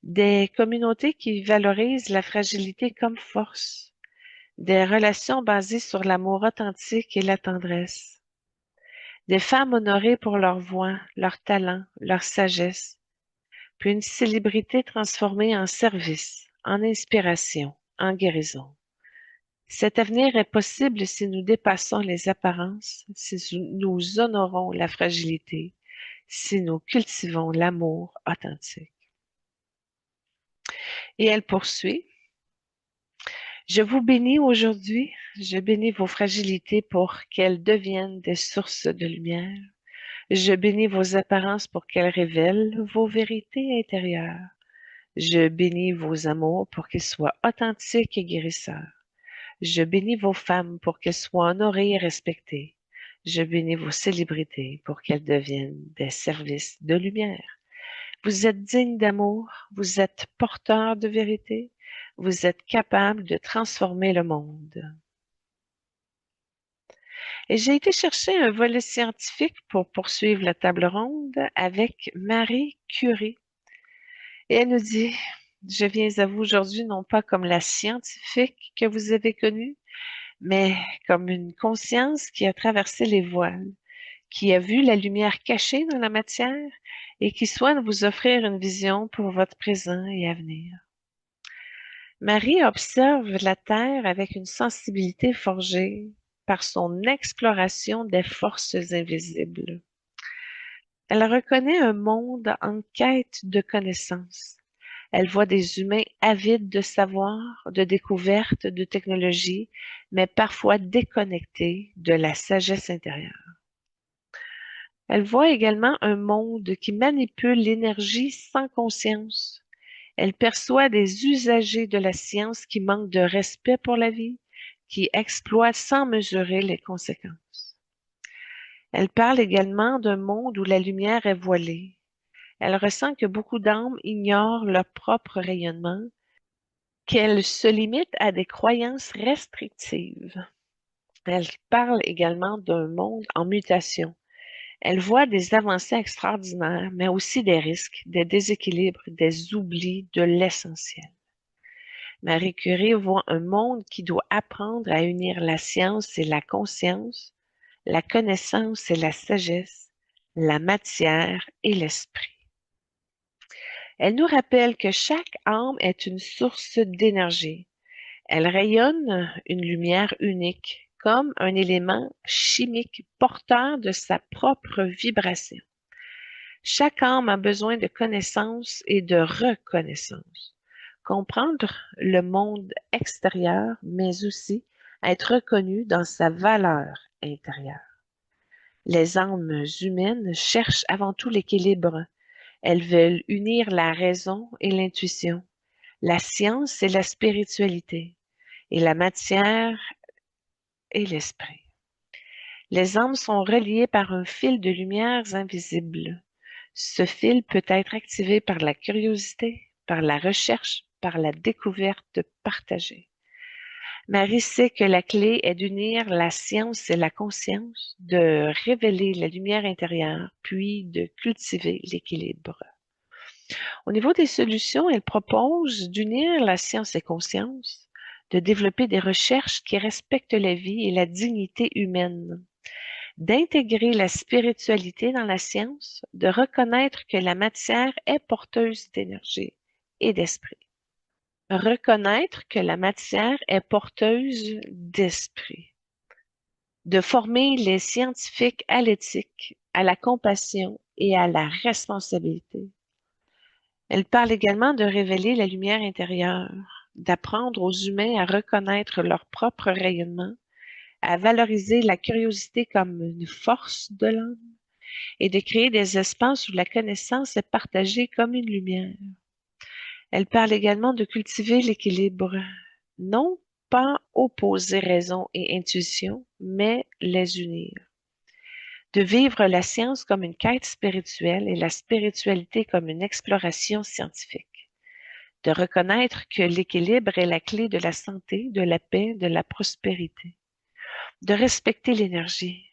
des communautés qui valorisent la fragilité comme force, des relations basées sur l'amour authentique et la tendresse, des femmes honorées pour leur voix, leur talent, leur sagesse, puis une célébrité transformée en service, en inspiration, en guérison. Cet avenir est possible si nous dépassons les apparences, si nous honorons la fragilité, si nous cultivons l'amour authentique. Et elle poursuit. Je vous bénis aujourd'hui, je bénis vos fragilités pour qu'elles deviennent des sources de lumière. Je bénis vos apparences pour qu'elles révèlent vos vérités intérieures. Je bénis vos amours pour qu'ils soient authentiques et guérisseurs. Je bénis vos femmes pour qu'elles soient honorées et respectées. Je bénis vos célébrités pour qu'elles deviennent des services de lumière. Vous êtes dignes d'amour, vous êtes porteurs de vérité, vous êtes capables de transformer le monde. Et j'ai été chercher un volet scientifique pour poursuivre la table ronde avec Marie Curie. Et elle nous dit, je viens à vous aujourd'hui non pas comme la scientifique que vous avez connue, mais comme une conscience qui a traversé les voiles, qui a vu la lumière cachée dans la matière et qui souhaite vous offrir une vision pour votre présent et avenir. Marie observe la Terre avec une sensibilité forgée par son exploration des forces invisibles. Elle reconnaît un monde en quête de connaissances. Elle voit des humains avides de savoir, de découvertes, de technologie, mais parfois déconnectés de la sagesse intérieure. Elle voit également un monde qui manipule l'énergie sans conscience. Elle perçoit des usagers de la science qui manquent de respect pour la vie, qui exploitent sans mesurer les conséquences. Elle parle également d'un monde où la lumière est voilée. Elle ressent que beaucoup d'âmes ignorent leur propre rayonnement, qu'elles se limitent à des croyances restrictives. Elle parle également d'un monde en mutation. Elle voit des avancées extraordinaires, mais aussi des risques, des déséquilibres, des oublis de l'essentiel. Marie Curie voit un monde qui doit apprendre à unir la science et la conscience, la connaissance et la sagesse, la matière et l'esprit. Elle nous rappelle que chaque âme est une source d'énergie. Elle rayonne une lumière unique, comme un élément chimique porteur de sa propre vibration. Chaque âme a besoin de connaissance et de reconnaissance. Comprendre le monde extérieur, mais aussi être reconnu dans sa valeur intérieure. Les âmes humaines cherchent avant tout l'équilibre. Elles veulent unir la raison et l'intuition, la science et la spiritualité, et la matière et l'esprit. Les âmes sont reliées par un fil de lumières invisibles. Ce fil peut être activé par la curiosité, par la recherche, par la découverte partagée. Marie sait que la clé est d'unir la science et la conscience, de révéler la lumière intérieure, puis de cultiver l'équilibre. Au niveau des solutions, elle propose d'unir la science et conscience, de développer des recherches qui respectent la vie et la dignité humaine, d'intégrer la spiritualité dans la science, de reconnaître que la matière est porteuse d'énergie et d'esprit. Reconnaître que la matière est porteuse d'esprit. De former les scientifiques à l'éthique, à la compassion et à la responsabilité. Elle parle également de révéler la lumière intérieure, d'apprendre aux humains à reconnaître leur propre rayonnement, à valoriser la curiosité comme une force de l'âme et de créer des espaces où la connaissance est partagée comme une lumière. Elle parle également de cultiver l'équilibre, non pas opposer raison et intuition, mais les unir. De vivre la science comme une quête spirituelle et la spiritualité comme une exploration scientifique. De reconnaître que l'équilibre est la clé de la santé, de la paix, de la prospérité. De respecter l'énergie.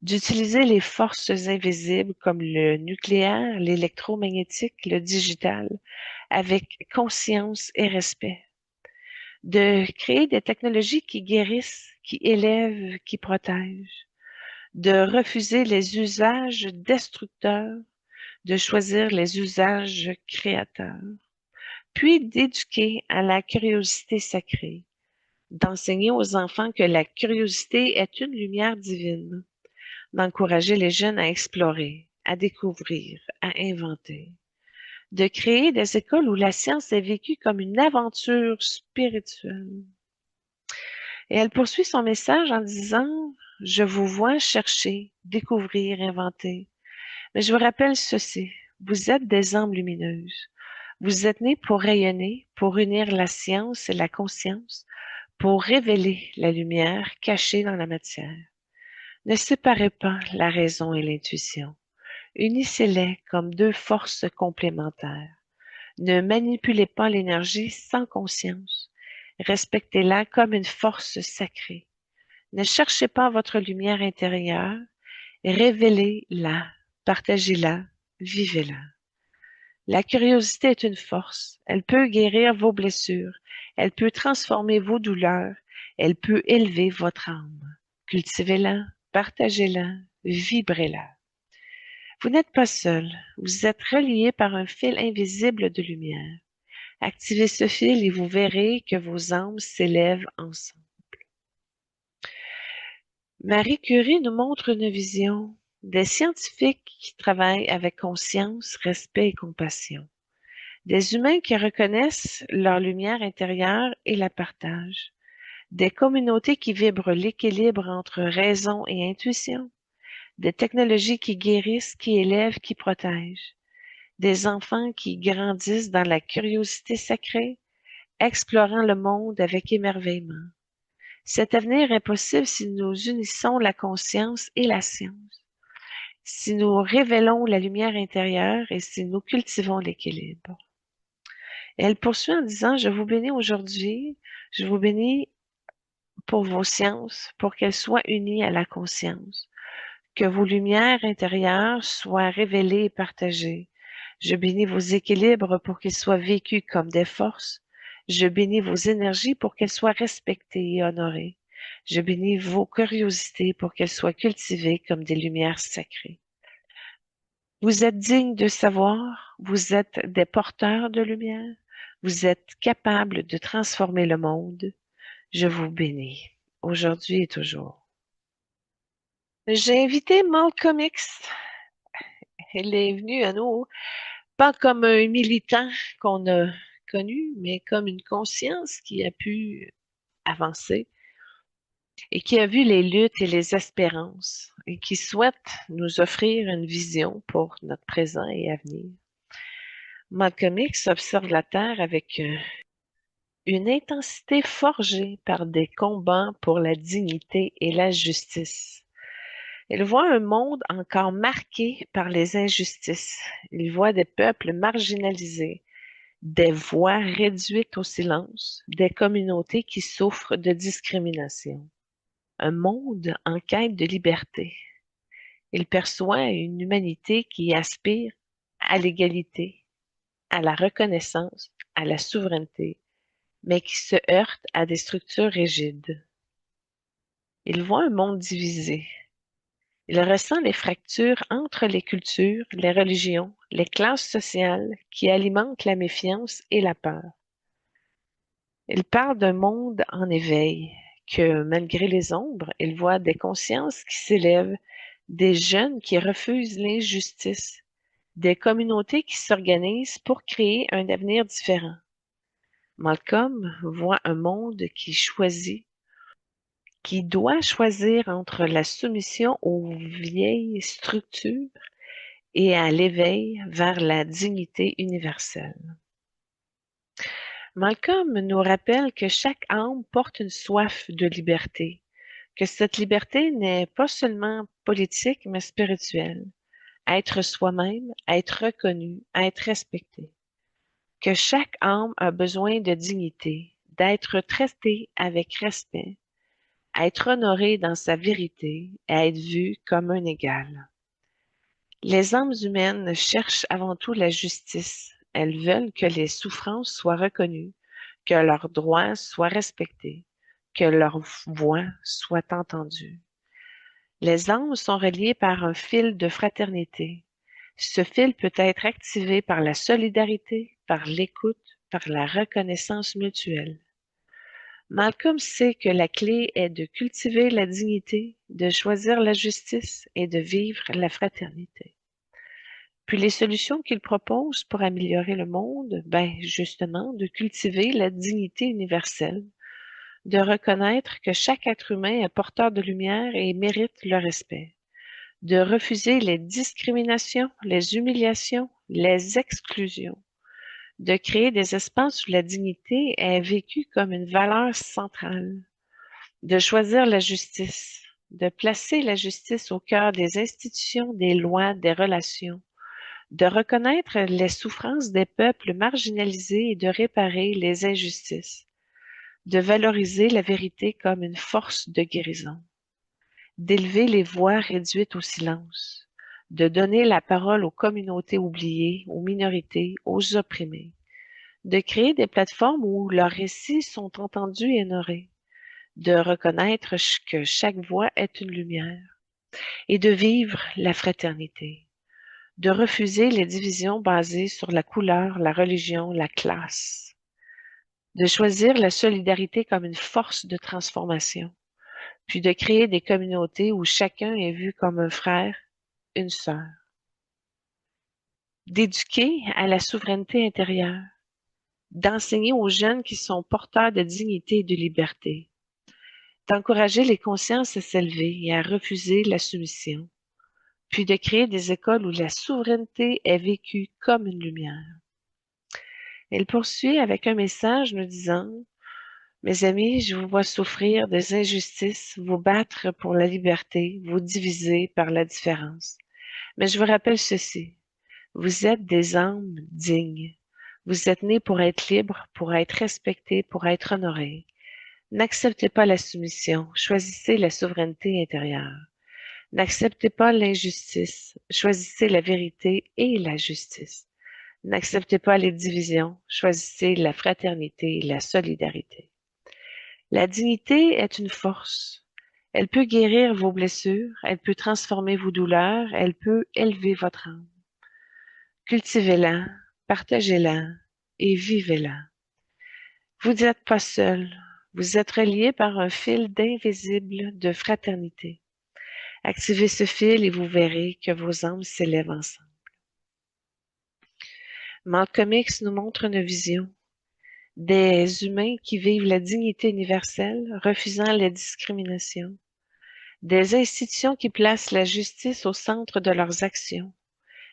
D'utiliser les forces invisibles comme le nucléaire, l'électromagnétique, le digital, avec conscience et respect. De créer des technologies qui guérissent, qui élèvent, qui protègent. De refuser les usages destructeurs, de choisir les usages créateurs. Puis d'éduquer à la curiosité sacrée. D'enseigner aux enfants que la curiosité est une lumière divine. D'encourager les jeunes à explorer, à découvrir, à inventer. De créer des écoles où la science est vécue comme une aventure spirituelle. Et elle poursuit son message en disant, je vous vois chercher, découvrir, inventer. Mais je vous rappelle ceci, vous êtes des âmes lumineuses. Vous êtes nés pour rayonner, pour unir la science et la conscience, pour révéler la lumière cachée dans la matière. Ne séparez pas la raison et l'intuition. Unissez-les comme deux forces complémentaires. Ne manipulez pas l'énergie sans conscience. Respectez-la comme une force sacrée. Ne cherchez pas votre lumière intérieure. Révélez-la, partagez-la, vivez-la. La curiosité est une force. Elle peut guérir vos blessures. Elle peut transformer vos douleurs. Elle peut élever votre âme. Cultivez-la, partagez-la, vibrez-la. Vous n'êtes pas seul. Vous êtes relié par un fil invisible de lumière. Activez ce fil et vous verrez que vos âmes s'élèvent ensemble. Marie Curie nous montre une vision des scientifiques qui travaillent avec conscience, respect et compassion. Des humains qui reconnaissent leur lumière intérieure et la partagent. Des communautés qui vibrent l'équilibre entre raison et intuition. Des technologies qui guérissent, qui élèvent, qui protègent. Des enfants qui grandissent dans la curiosité sacrée, explorant le monde avec émerveillement. Cet avenir est possible si nous unissons la conscience et la science, si nous révélons la lumière intérieure et si nous cultivons l'équilibre. Elle poursuit en disant, je vous bénis aujourd'hui, je vous bénis pour vos sciences, pour qu'elles soient unies à la conscience, que vos lumières intérieures soient révélées et partagées. Je bénis vos équilibres pour qu'ils soient vécus comme des forces. Je bénis vos énergies pour qu'elles soient respectées et honorées. Je bénis vos curiosités pour qu'elles soient cultivées comme des lumières sacrées. Vous êtes dignes de savoir, vous êtes des porteurs de lumière, vous êtes capables de transformer le monde. Je vous bénis, aujourd'hui et toujours. J'ai invité Malcolm X. Elle est venue à nous, pas comme un militant qu'on a connu, mais comme une conscience qui a pu avancer et qui a vu les luttes et les espérances et qui souhaite nous offrir une vision pour notre présent et avenir. Malcolm X observe la Terre avec une intensité forgée par des combats pour la dignité et la justice. Il voit un monde encore marqué par les injustices. Il voit des peuples marginalisés, des voix réduites au silence, des communautés qui souffrent de discrimination. Un monde en quête de liberté. Il perçoit une humanité qui aspire à l'égalité, à la reconnaissance, à la souveraineté, mais qui se heurte à des structures rigides. Il voit un monde divisé. Il ressent les fractures entre les cultures, les religions, les classes sociales qui alimentent la méfiance et la peur. Il parle d'un monde en éveil, que malgré les ombres, il voit des consciences qui s'élèvent, des jeunes qui refusent l'injustice, des communautés qui s'organisent pour créer un avenir différent. Malcolm voit un monde qui choisit qui doit choisir entre la soumission aux vieilles structures et à l'éveil vers la dignité universelle. Malcolm nous rappelle que chaque âme porte une soif de liberté, que cette liberté n'est pas seulement politique, mais spirituelle. Être soi-même, être reconnu, être respecté. Que chaque âme a besoin de dignité, d'être traité avec respect, être honoré dans sa vérité et être vu comme un égal. Les âmes humaines cherchent avant tout la justice. Elles veulent que les souffrances soient reconnues, que leurs droits soient respectés, que leur voix soit entendue. Les âmes sont reliées par un fil de fraternité. Ce fil peut être activé par la solidarité, par l'écoute, par la reconnaissance mutuelle. Malcolm sait que la clé est de cultiver la dignité, de choisir la justice et de vivre la fraternité. Puis les solutions qu'il propose pour améliorer le monde, justement, de cultiver la dignité universelle, de reconnaître que chaque être humain est porteur de lumière et mérite le respect, de refuser les discriminations, les humiliations, les exclusions, de créer des espaces où la dignité est vécue comme une valeur centrale, de choisir la justice, de placer la justice au cœur des institutions, des lois, des relations, de reconnaître les souffrances des peuples marginalisés et de réparer les injustices, de valoriser la vérité comme une force de guérison, d'élever les voix réduites au silence, de donner la parole aux communautés oubliées, aux minorités, aux opprimés, de créer des plateformes où leurs récits sont entendus et honorés, de reconnaître que chaque voix est une lumière et de vivre la fraternité, de refuser les divisions basées sur la couleur, la religion, la classe, de choisir la solidarité comme une force de transformation, puis de créer des communautés où chacun est vu comme un frère, une sœur, d'éduquer à la souveraineté intérieure, d'enseigner aux jeunes qui sont porteurs de dignité et de liberté, d'encourager les consciences à s'élever et à refuser la soumission, puis de créer des écoles où la souveraineté est vécue comme une lumière. Elle poursuit avec un message nous disant: mes amis, je vous vois souffrir des injustices, vous battre pour la liberté, vous diviser par la différence. Mais je vous rappelle ceci: vous êtes des âmes dignes. Vous êtes nés pour être libres, pour être respectés, pour être honorés. N'acceptez pas la soumission, choisissez la souveraineté intérieure. N'acceptez pas l'injustice, choisissez la vérité et la justice. N'acceptez pas les divisions, choisissez la fraternité et la solidarité. La dignité est une force. Elle peut guérir vos blessures, elle peut transformer vos douleurs, elle peut élever votre âme. Cultivez-la, partagez-la et vivez-la. Vous n'êtes pas seul, vous êtes reliés par un fil d'invisible de fraternité. Activez ce fil et vous verrez que vos âmes s'élèvent ensemble. Malcolm X nous montre une vision des humains qui vivent la dignité universelle, refusant les discriminations, des institutions qui placent la justice au centre de leurs actions,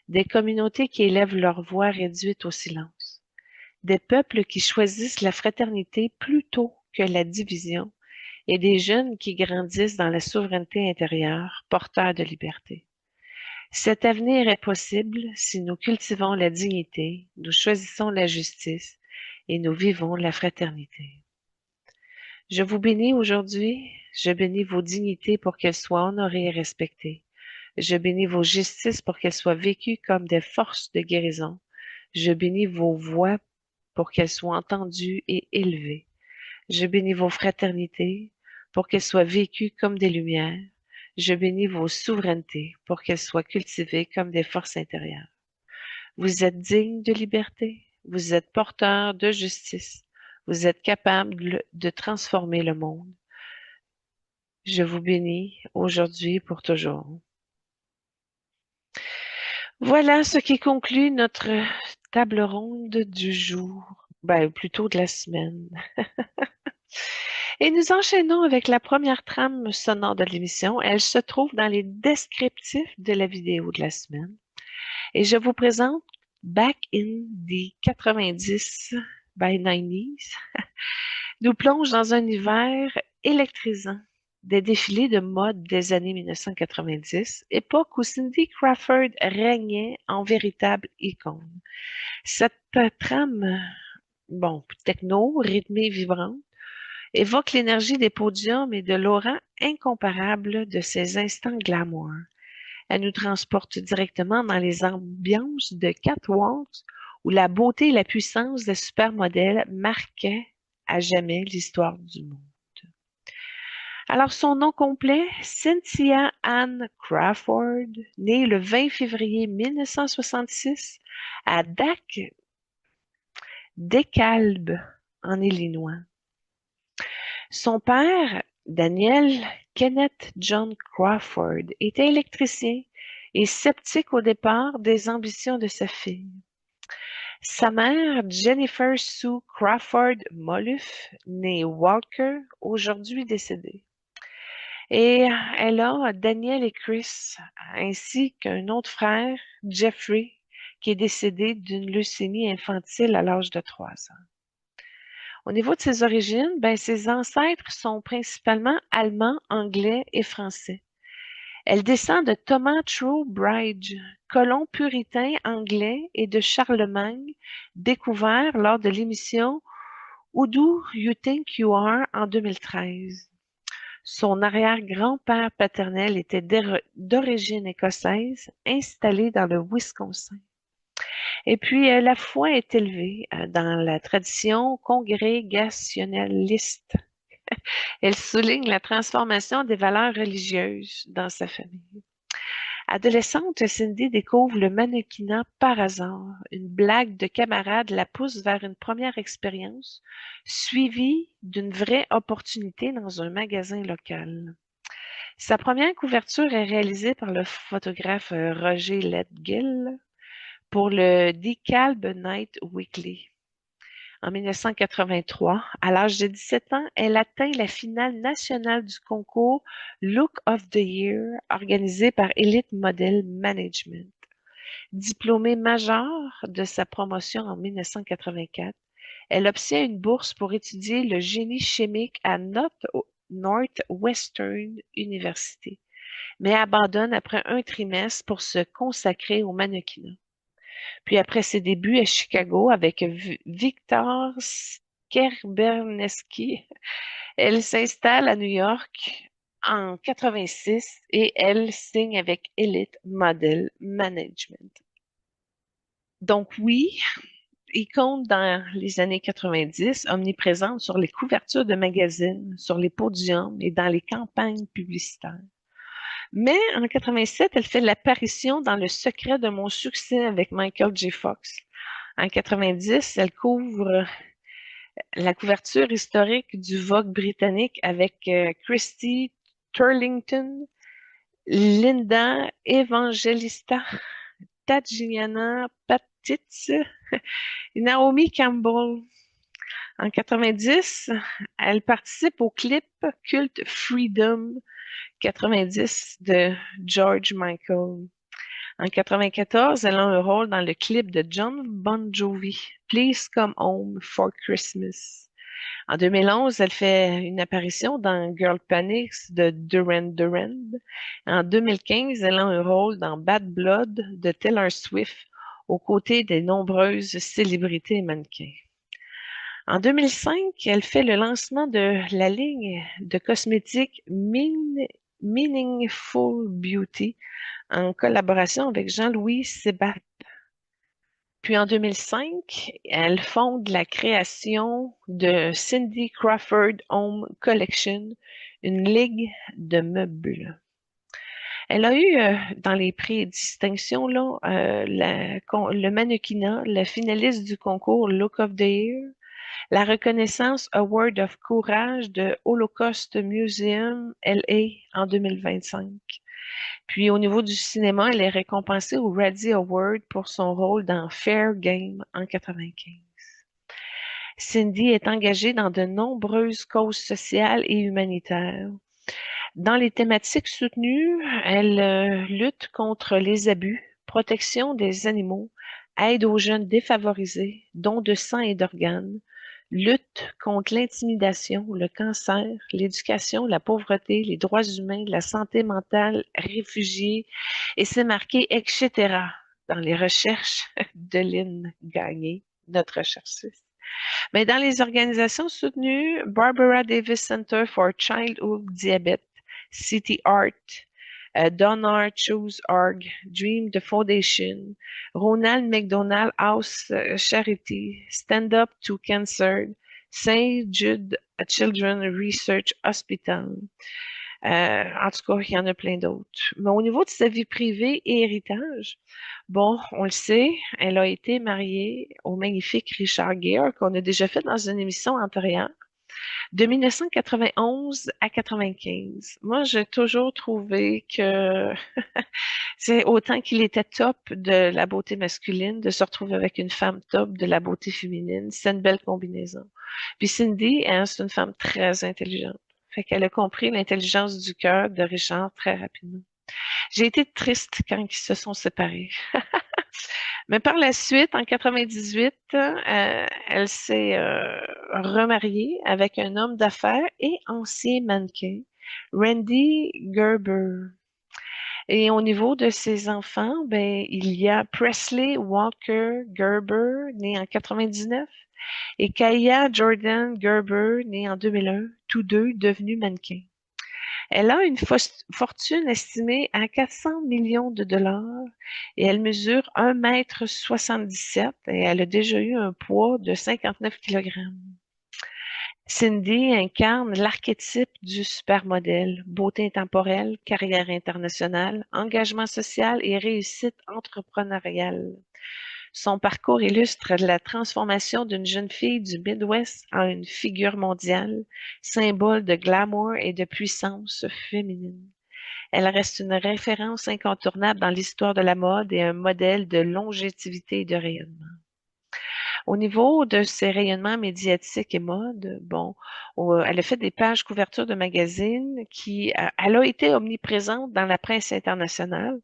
des communautés qui élèvent leur voix réduite au silence, des peuples qui choisissent la fraternité plutôt que la division, et des jeunes qui grandissent dans la souveraineté intérieure, porteurs de liberté. Cet avenir est possible si nous cultivons la dignité, nous choisissons la justice et nous vivons la fraternité. Je vous bénis aujourd'hui, je bénis vos dignités pour qu'elles soient honorées et respectées. Je bénis vos justices pour qu'elles soient vécues comme des forces de guérison. Je bénis vos voix pour qu'elles soient entendues et élevées. Je bénis vos fraternités pour qu'elles soient vécues comme des lumières. Je bénis vos souverainetés pour qu'elles soient cultivées comme des forces intérieures. Vous êtes dignes de liberté, vous êtes porteurs de justice, vous êtes capables de transformer le monde. Je vous bénis aujourd'hui pour toujours. Voilà ce qui conclut notre table ronde du jour, plutôt de la semaine. Et nous enchaînons avec la première trame sonore de l'émission. Elle se trouve dans les descriptifs de la vidéo de la semaine. Et je vous présente Back in the 90 by 90s nous plonge dans un hiver électrisant des défilés de mode des années 1990, époque où Cindy Crawford régnait en véritable icône. Cette trame, bon, techno, rythmée, vibrante, évoque l'énergie des podiums et de l'aura incomparable de ces instants glamour. Elle nous transporte directement dans les ambiances de catwalks où la beauté et la puissance des supermodèles marquaient à jamais l'histoire du monde. Alors, son nom complet, Cynthia Ann Crawford, née le 20 février 1966 à DeKalb, en Illinois. Son père, Daniel Kenneth John Crawford, était électricien et sceptique au départ des ambitions de sa fille. Sa mère, Jennifer Sue Crawford Molluffe, née Walker, aujourd'hui décédée. Et elle a Daniel et Chris, ainsi qu'un autre frère, Jeffrey, qui est décédé d'une leucémie infantile à l'âge de 3 ans. Au niveau de ses origines, ses ancêtres sont principalement allemands, anglais et français. Elle descend de Thomas Trowbridge, colon puritain anglais, et de Charlemagne, découvert lors de l'émission Who Do You Think You Are en 2013. Son arrière-grand-père paternel était d'origine écossaise, installé dans le Wisconsin. Et puis, la foi est élevée dans la tradition congrégationnaliste. Elle souligne la transformation des valeurs religieuses dans sa famille. Adolescente, Cindy découvre le mannequinat par hasard. Une blague de camarade la pousse vers une première expérience, suivie d'une vraie opportunité dans un magasin local. Sa première couverture est réalisée par le photographe Roger Letgill pour le DeKalb Night Weekly. En 1983, à l'âge de 17 ans, elle atteint la finale nationale du concours Look of the Year organisé par Elite Model Management. Diplômée majeure de sa promotion en 1984, elle obtient une bourse pour étudier le génie chimique à Northwestern University, mais abandonne après un trimestre pour se consacrer au mannequinat. Puis après ses débuts à Chicago avec Victor Skerberneski, elle s'installe à New York en 86 et elle signe avec Elite Model Management. Donc oui, icône dans les années 90, omniprésente sur les couvertures de magazines, sur les podiums et dans les campagnes publicitaires. Mais en 87, elle fait l'apparition dans Le secret de mon succès avec Michael J. Fox. En 90, elle couvre la couverture historique du Vogue britannique avec Christy Turlington, Linda Evangelista, Tatiana Patitz, Naomi Campbell. En 90, elle participe au clip culte Freedom 90 de George Michael. En 94, elle a un rôle dans le clip de John Bon Jovi, Please Come Home for Christmas. En 2011, elle fait une apparition dans Girl Panics de Duran Duran. En 2015, elle a un rôle dans Bad Blood de Taylor Swift, aux côtés des nombreuses célébrités et mannequins. En 2005, elle fait le lancement de la ligne de cosmétiques Meaningful Beauty en collaboration avec Jean-Louis Sebat. Puis en 2005, elle fonde la création de Cindy Crawford Home Collection, une ligue de meubles. Elle a eu dans les prix et distinctions le mannequinat, la finaliste du concours Look of the Year, la reconnaissance Award of Courage de Holocaust Museum LA en 2025. Puis au niveau du cinéma, elle est récompensée au Razzie Award pour son rôle dans Fair Game en 95. Cindy est engagée dans de nombreuses causes sociales et humanitaires. Dans les thématiques soutenues, elle lutte contre les abus, protection des animaux, aide aux jeunes défavorisés, don de sang et d'organes, lutte contre l'intimidation, le cancer, l'éducation, la pauvreté, les droits humains, la santé mentale, réfugiés, et c'est marqué etc. dans les recherches de Lynn Gagné, notre chercheuse. Mais dans les organisations soutenues, Barbara Davis Center for Childhood Diabetes, City Art, Donor Choose Org, Dream the Foundation, Ronald McDonald House Charity, Stand Up to Cancer, Saint Jude Children Research Hospital. En tout cas, il y en a plein d'autres. Mais au niveau de sa vie privée et héritage, bon, on le sait, elle a été mariée au magnifique Richard Gere, qu'on a déjà fait dans une émission antérieure, de 1991 à 95. Moi, j'ai toujours trouvé que c'est autant qu'il était top de la beauté masculine, de se retrouver avec une femme top de la beauté féminine. C'est une belle combinaison. Puis Cindy, hein, c'est une femme très intelligente. Fait qu'elle a compris l'intelligence du cœur de Richard très rapidement. J'ai été triste quand ils se sont séparés. Mais par la suite, en 98, elle s'est remariée avec un homme d'affaires et ancien mannequin, Randy Gerber. Et au niveau de ses enfants, ben, il y a Presley Walker Gerber, né en 99, et Kaya Jordan Gerber, née en 2001, tous deux devenus mannequins. Elle a une fortune estimée à 400 millions de dollars et elle mesure 1,77 m et elle a déjà eu un poids de 59 kg. Cindy incarne l'archétype du supermodèle, beauté intemporelle, carrière internationale, engagement social et réussite entrepreneuriale. Son parcours illustre la transformation d'une jeune fille du Midwest en une figure mondiale, symbole de glamour et de puissance féminine. Elle reste une référence incontournable dans l'histoire de la mode et un modèle de longévité et de rayonnement. Au niveau de ses rayonnements médiatiques et mode, bon, elle a fait des pages couvertures de magazines elle a été omniprésente dans la presse internationale.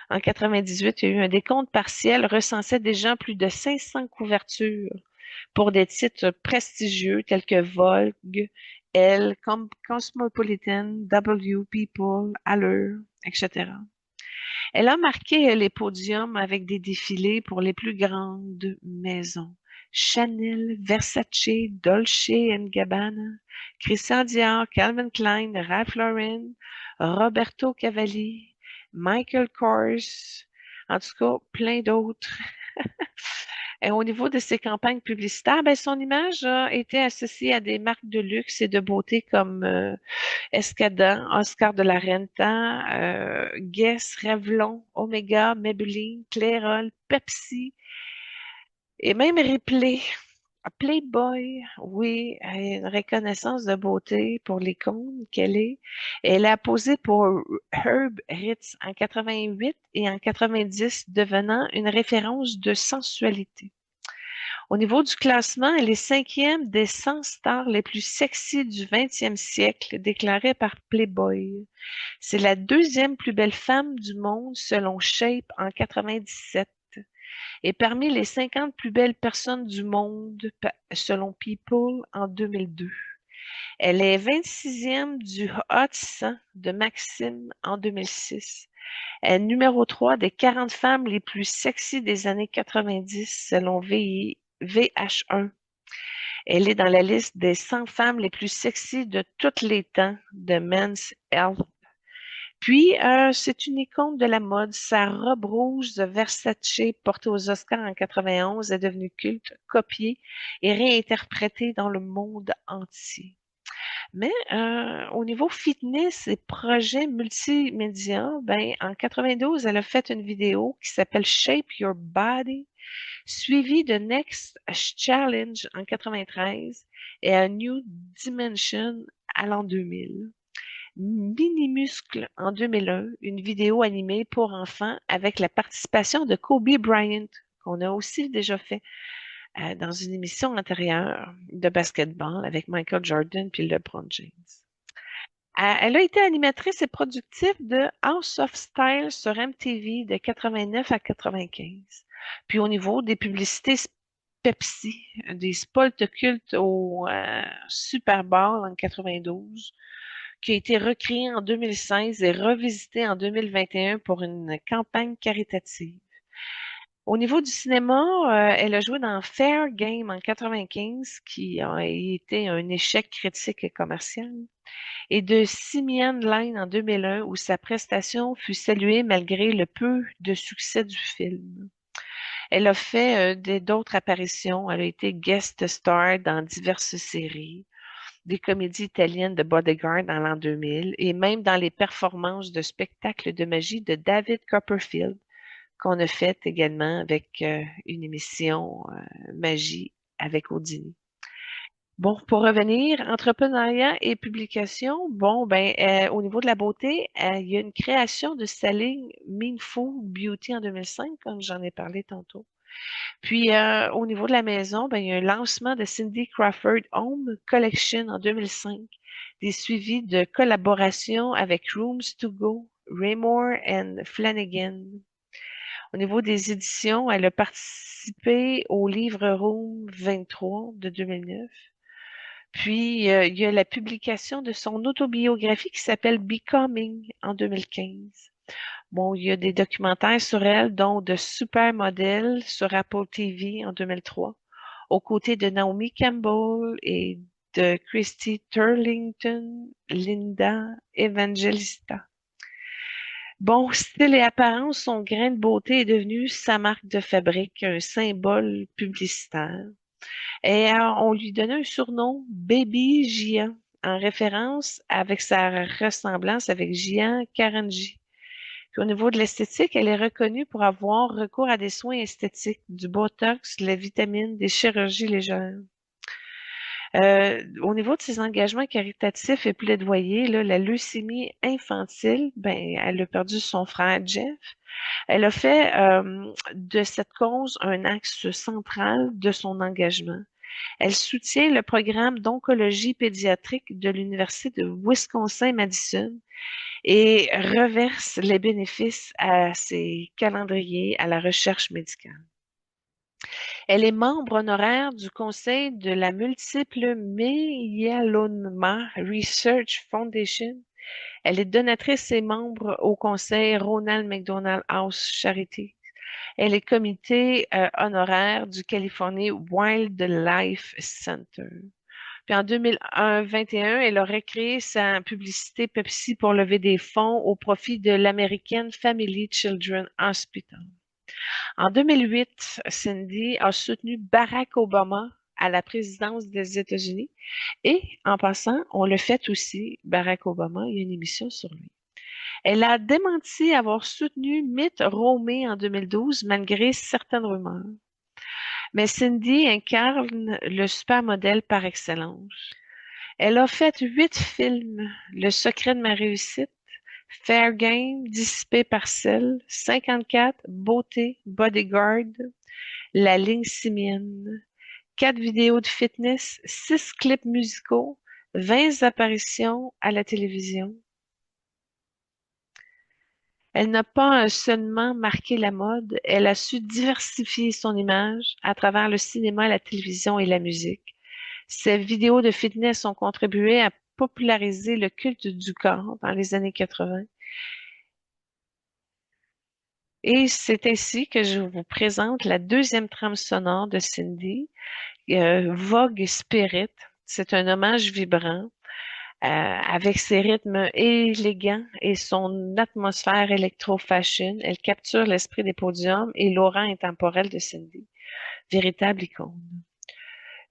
En 98, il y a eu un décompte partiel recensait déjà plus de 500 couvertures pour des titres prestigieux tels que Vogue, Elle, Cosmopolitan, W, People, Allure, etc. Elle a marqué les podiums avec des défilés pour les plus grandes maisons. Chanel, Versace, Dolce Gabbana, Christian Dior, Calvin Klein, Ralph Lauren, Roberto Cavalli, Michael Kors, en tout cas, plein d'autres. Et au niveau de ses campagnes publicitaires, ben, son image a été associée à des marques de luxe et de beauté comme Escada, Oscar de la Renta, Guess, Revlon, Omega, Maybelline, Clairol, Pepsi et même Ripley. Playboy, oui, elle a une reconnaissance de beauté pour l'icône qu'elle est. Elle a posé pour Herb Ritz en 88 et en 90, devenant une référence de sensualité. Au niveau du classement, elle est cinquième des 100 stars les plus sexy du 20e siècle, déclarée par Playboy. C'est la deuxième plus belle femme du monde selon Shape en 97 et parmi les 50 plus belles personnes du monde selon People en 2002. Elle est 26e du Hot 100 de Maxim en 2006. Elle est numéro 3 des 40 femmes les plus sexy des années 90 selon VH1. Elle est dans la liste des 100 femmes les plus sexy de tous les temps de Men's Health. Puis, c'est une icône de la mode. Sa robe rouge de Versace portée aux Oscars en 91 est devenue culte, copiée et réinterprétée dans le monde entier. Mais au niveau fitness et projets multimédia, ben, en 92, elle a fait une vidéo qui s'appelle Shape Your Body, suivie de Next Challenge en 93 et A New Dimension à l'an 2000. Mini-muscle en 2001, une vidéo animée pour enfants avec la participation de Kobe Bryant, qu'on a aussi déjà fait dans une émission antérieure de basketball avec Michael Jordan puis LeBron James. Elle a été animatrice et productrice de House of Style sur MTV de 89 à 95. Puis au niveau des publicités Pepsi, des spots cultes au Super Bowl en 92, qui a été recréé en 2016 et revisité en 2021 pour une campagne caritative. Au niveau du cinéma, elle a joué dans Fair Game en 95, qui a été un échec critique et commercial, et de Simian Line en 2001, où sa prestation fut saluée malgré le peu de succès du film. Elle a fait d'autres apparitions. Elle a été guest star dans diverses séries, des comédies italiennes de Bodyguard dans l'an 2000 et même dans les performances de spectacles de magie de David Copperfield qu'on a fait également avec une émission magie avec Houdini. Bon, pour revenir, entrepreneuriat et publication, bon, ben, au niveau de la beauté, il y a une création de sa ligne Meanful Beauty en 2005, comme j'en ai parlé tantôt. Puis, au niveau de la maison, ben, il y a un lancement de Cindy Crawford Home Collection en 2005, des suivis de collaborations avec Rooms to Go, Raymore and Flanagan. Au niveau des éditions, elle a participé au livre Room 23 de 2009. Puis, il y a la publication de son autobiographie qui s'appelle Becoming en 2015. Bon, il y a des documentaires sur elle, dont The Supermodel sur Apple TV en 2003, aux côtés de Naomi Campbell et de Christy Turlington, Linda Evangelista. Bon, style et apparence, son grain de beauté est devenu sa marque de fabrique, un symbole publicitaire. Et on lui donnait un surnom Baby Gian, en référence avec sa ressemblance avec Gian Karanji. Puis au niveau de l'esthétique, elle est reconnue pour avoir recours à des soins esthétiques, du botox, de la vitamine, des chirurgies légères. Au niveau de ses engagements caritatifs et plaidoyers, là, la leucémie infantile, ben, elle a perdu son frère Jeff. Elle a fait de cette cause un axe central de son engagement. Elle soutient le programme d'oncologie pédiatrique de l'Université de Wisconsin-Madison et reverse les bénéfices à ses calendriers à la recherche médicale. Elle est membre honoraire du conseil de la Multiple Myeloma Research Foundation. Elle est donatrice et membre au conseil Ronald McDonald House Charity. Elle est comité honoraire du California Wildlife Center. Puis en 2021, elle aurait créé sa publicité Pepsi pour lever des fonds au profit de l'American Family Children Hospital. En 2008, Cindy a soutenu Barack Obama à la présidence des États-Unis et, en passant, on le fait aussi, Barack Obama, il y a une émission sur lui. Elle a démenti avoir soutenu Mitt Romney en 2012 malgré certaines rumeurs. Mais Cindy incarne le supermodèle par excellence. Elle a fait 8 films, Le secret de ma réussite, Fair Game, Dissipé Parcelle, 54, Beauté, Bodyguard, La ligne simienne, 4 vidéos de fitness, 6 clips musicaux, 20 apparitions à la télévision. Elle n'a pas seulement marqué la mode, elle a su diversifier son image à travers le cinéma, la télévision et la musique. Ses vidéos de fitness ont contribué à populariser le culte du corps dans les années 80. Et c'est ainsi que je vous présente la deuxième trame sonore de Cindy, Vogue Spirit. C'est un hommage vibrant avec ses rythmes élégants et son atmosphère électro-fashion. Elle capture l'esprit des podiums et l'aura intemporel de Cindy, véritable icône.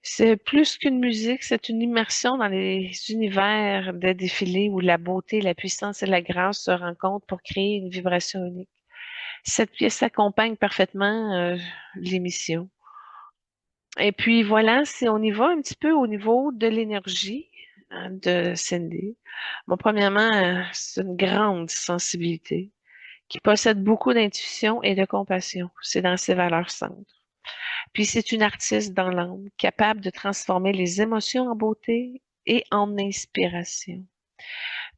C'est plus qu'une musique, c'est une immersion dans les univers de défilés où la beauté, la puissance et la grâce se rencontrent pour créer une vibration unique. Cette pièce accompagne parfaitement l'émission. Et puis voilà, si on y va un petit peu au niveau de l'énergie de Cindy. Bon, premièrement, c'est une grande sensibilité qui possède beaucoup d'intuition et de compassion. C'est dans ses valeurs centres. Puis c'est une artiste dans l'âme, capable de transformer les émotions en beauté et en inspiration.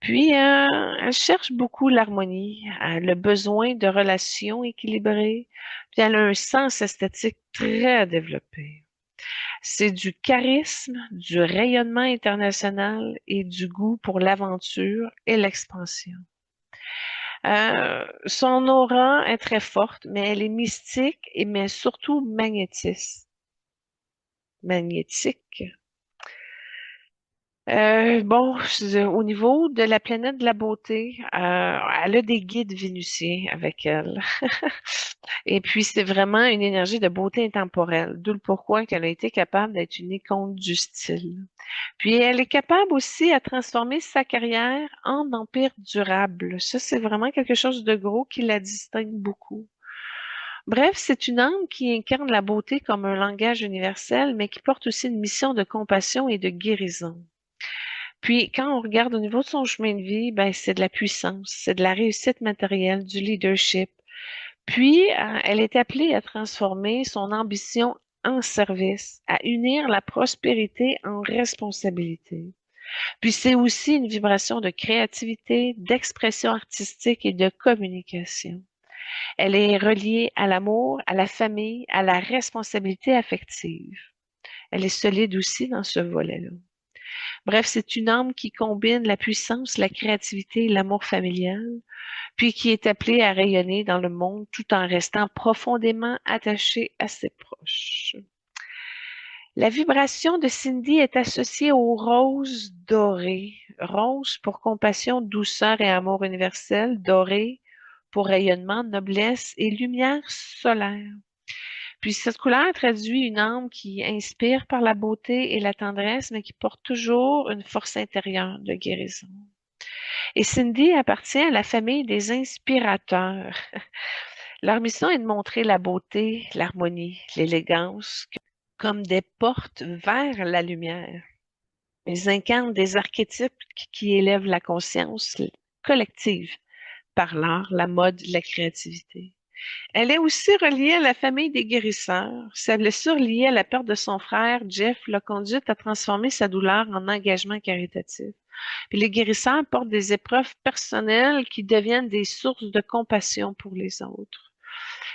Puis elle cherche beaucoup l'harmonie, le besoin de relations équilibrées, puis elle a un sens esthétique très développé. C'est du charisme, du rayonnement international et du goût pour l'aventure et l'expansion. Son aura est très forte, mais elle est mystique et mais surtout magnétique. Bon, au niveau de la planète de la beauté, elle a des guides vénusiens avec elle. Et puis, c'est vraiment une énergie de beauté intemporelle, d'où le pourquoi qu'elle a été capable d'être une icône du style. Puis, elle est capable aussi à transformer sa carrière en empire durable. Ça, c'est vraiment quelque chose de gros qui la distingue beaucoup. Bref, c'est une âme qui incarne la beauté comme un langage universel, mais qui porte aussi une mission de compassion et de guérison. Puis, quand on regarde au niveau de son chemin de vie, ben, c'est de la puissance, c'est de la réussite matérielle, du leadership. Puis, elle est appelée à transformer son ambition en service, à unir la prospérité en responsabilité. Puis, c'est aussi une vibration de créativité, d'expression artistique et de communication. Elle est reliée à l'amour, à la famille, à la responsabilité affective. Elle est solide aussi dans ce volet-là. Bref, c'est une âme qui combine la puissance, la créativité et l'amour familial, puis qui est appelée à rayonner dans le monde tout en restant profondément attachée à ses proches. La vibration de Cindy est associée au rose doré. Rose pour compassion, douceur et amour universel. Doré pour rayonnement, noblesse et lumière solaire. Puis cette couleur traduit une âme qui inspire par la beauté et la tendresse, mais qui porte toujours une force intérieure de guérison. Et Cindy appartient à la famille des inspirateurs. Leur mission est de montrer la beauté, l'harmonie, l'élégance comme des portes vers la lumière. Ils incarnent des archétypes qui élèvent la conscience collective par l'art, la mode, la créativité. Elle est aussi reliée à la famille des guérisseurs. Sa blessure liée à la perte de son frère, Jeff, l'a conduite à transformer sa douleur en engagement caritatif. Puis les guérisseurs portent des épreuves personnelles qui deviennent des sources de compassion pour les autres.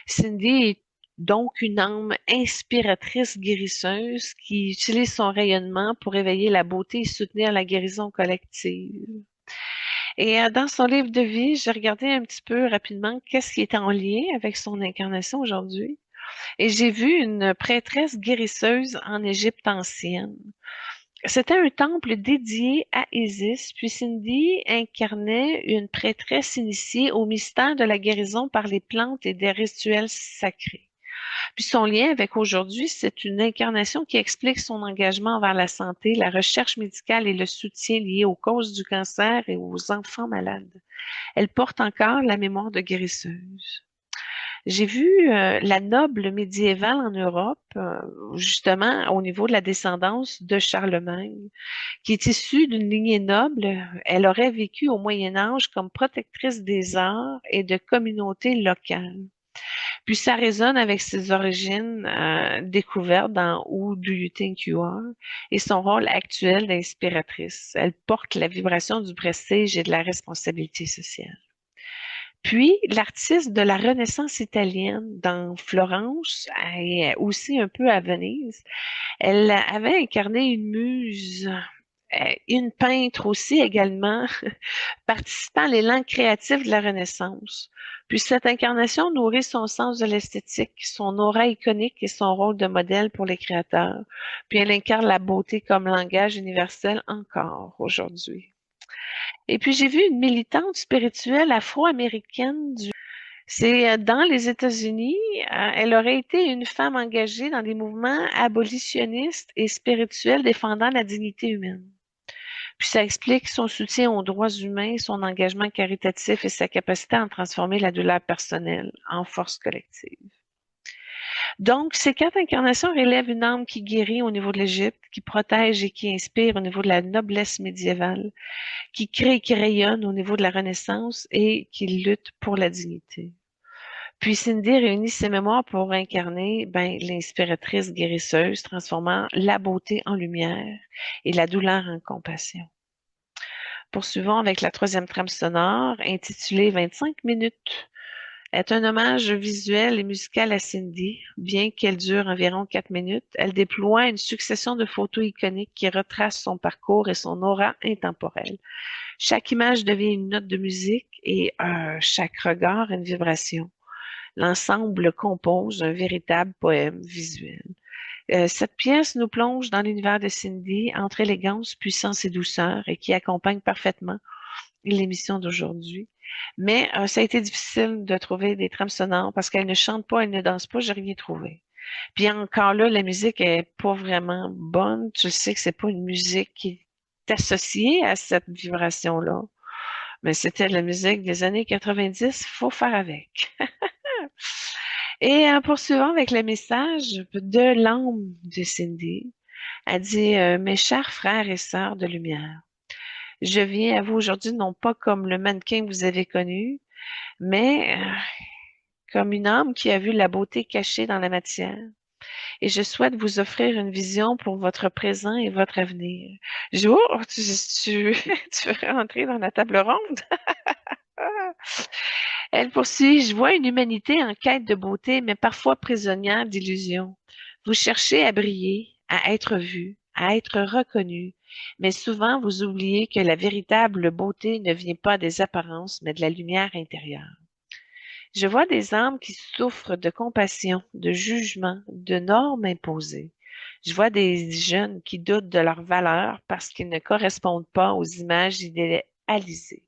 Cindy est donc une âme inspiratrice guérisseuse qui utilise son rayonnement pour éveiller la beauté et soutenir la guérison collective. Et dans son livre de vie, j'ai regardé un petit peu rapidement qu'est-ce qui était en lien avec son incarnation aujourd'hui. Et j'ai vu une prêtresse guérisseuse en Égypte ancienne. C'était un temple dédié à Isis, puis Cindy incarnait une prêtresse initiée au mystère de la guérison par les plantes et des rituels sacrés. Puis son lien avec aujourd'hui, c'est une incarnation qui explique son engagement envers la santé, la recherche médicale et le soutien lié aux causes du cancer et aux enfants malades. Elle porte encore la mémoire de guérisseuse. J'ai vu la noble médiévale en Europe, justement au niveau de la descendance de Charlemagne, qui est issue d'une lignée noble. Elle aurait vécu au Moyen Âge comme protectrice des arts et de communautés locales. Puis ça résonne avec ses origines découvertes dans Who Do You Think You Are et son rôle actuel d'inspiratrice. Elle porte la vibration du prestige et de la responsabilité sociale. Puis, l'artiste de la Renaissance italienne dans Florence et aussi un peu à Venise, elle avait incarné une muse, une peintre aussi également, participant à l'élan créatif de la Renaissance. Puis cette incarnation nourrit son sens de l'esthétique, son aura iconique et son rôle de modèle pour les créateurs. Puis elle incarne la beauté comme langage universel encore aujourd'hui. Et puis j'ai vu une militante spirituelle afro-américaine c'est dans les États-Unis, elle aurait été une femme engagée dans des mouvements abolitionnistes et spirituels défendant la dignité humaine. Puis ça explique son soutien aux droits humains, son engagement caritatif et sa capacité à en transformer la douleur personnelle en force collective. Donc, ces quatre incarnations relèvent une âme qui guérit au niveau de l'Égypte, qui protège et qui inspire au niveau de la noblesse médiévale, qui crée et qui rayonne au niveau de la Renaissance et qui lutte pour la dignité. Puis Cindy réunit ses mémoires pour incarner l'inspiratrice guérisseuse, transformant la beauté en lumière et la douleur en compassion. Poursuivons avec la troisième trame sonore, intitulée 25 minutes, est un hommage visuel et musical à Cindy. Bien qu'elle dure environ 4 minutes, elle déploie une succession de photos iconiques qui retracent son parcours et son aura intemporelle. Chaque image devient une note de musique et chaque regard une vibration. L'ensemble compose un véritable poème visuel. Cette pièce nous plonge dans l'univers de Cindy entre élégance, puissance et douceur et qui accompagne parfaitement l'émission d'aujourd'hui. Mais ça a été difficile de trouver des trames sonores parce qu'elle ne chante pas, elle ne danse pas, j'ai rien trouvé. Puis encore là, la musique est pas vraiment bonne. Tu sais que c'est pas une musique qui est associée à cette vibration-là. Mais c'était la musique des années 90, faut faire avec. Et en poursuivant avec le message de l'âme de Cindy, elle dit mes chers frères et sœurs de lumière, je viens à vous aujourd'hui non pas comme le mannequin que vous avez connu, mais comme une âme qui a vu la beauté cachée dans la matière. Et je souhaite vous offrir une vision pour votre présent et votre avenir. Jo, tu veux rentrer dans la table ronde? Elle poursuit, je vois une humanité en quête de beauté, mais parfois prisonnière d'illusions. Vous cherchez à briller, à être vu, à être reconnu, mais souvent vous oubliez que la véritable beauté ne vient pas des apparences, mais de la lumière intérieure. Je vois des âmes qui souffrent de compassion, de jugement, de normes imposées. Je vois des jeunes qui doutent de leur valeur parce qu'ils ne correspondent pas aux images idéalisées.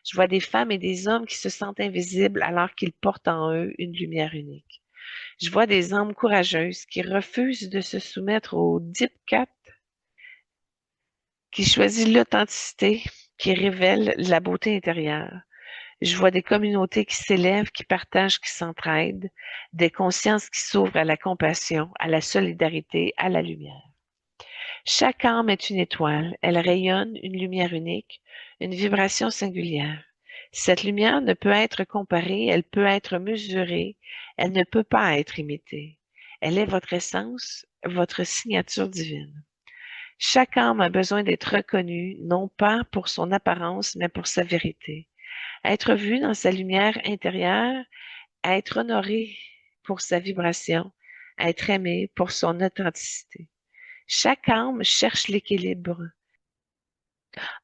Je vois des femmes et des hommes qui se sentent invisibles alors qu'ils portent en eux une lumière unique. Je vois des âmes courageuses qui refusent de se soumettre au diktat, qui choisissent l'authenticité, qui révèlent la beauté intérieure. Je vois des communautés qui s'élèvent, qui partagent, qui s'entraident, des consciences qui s'ouvrent à la compassion, à la solidarité, à la lumière. Chaque âme est une étoile, elle rayonne une lumière unique, une vibration singulière. Cette lumière ne peut être comparée, elle peut être mesurée, elle ne peut pas être imitée. Elle est votre essence, votre signature divine. Chaque âme a besoin d'être reconnue, non pas pour son apparence, mais pour sa vérité. Être vue dans sa lumière intérieure, être honoré pour sa vibration, être aimé pour son authenticité. Chaque âme cherche l'équilibre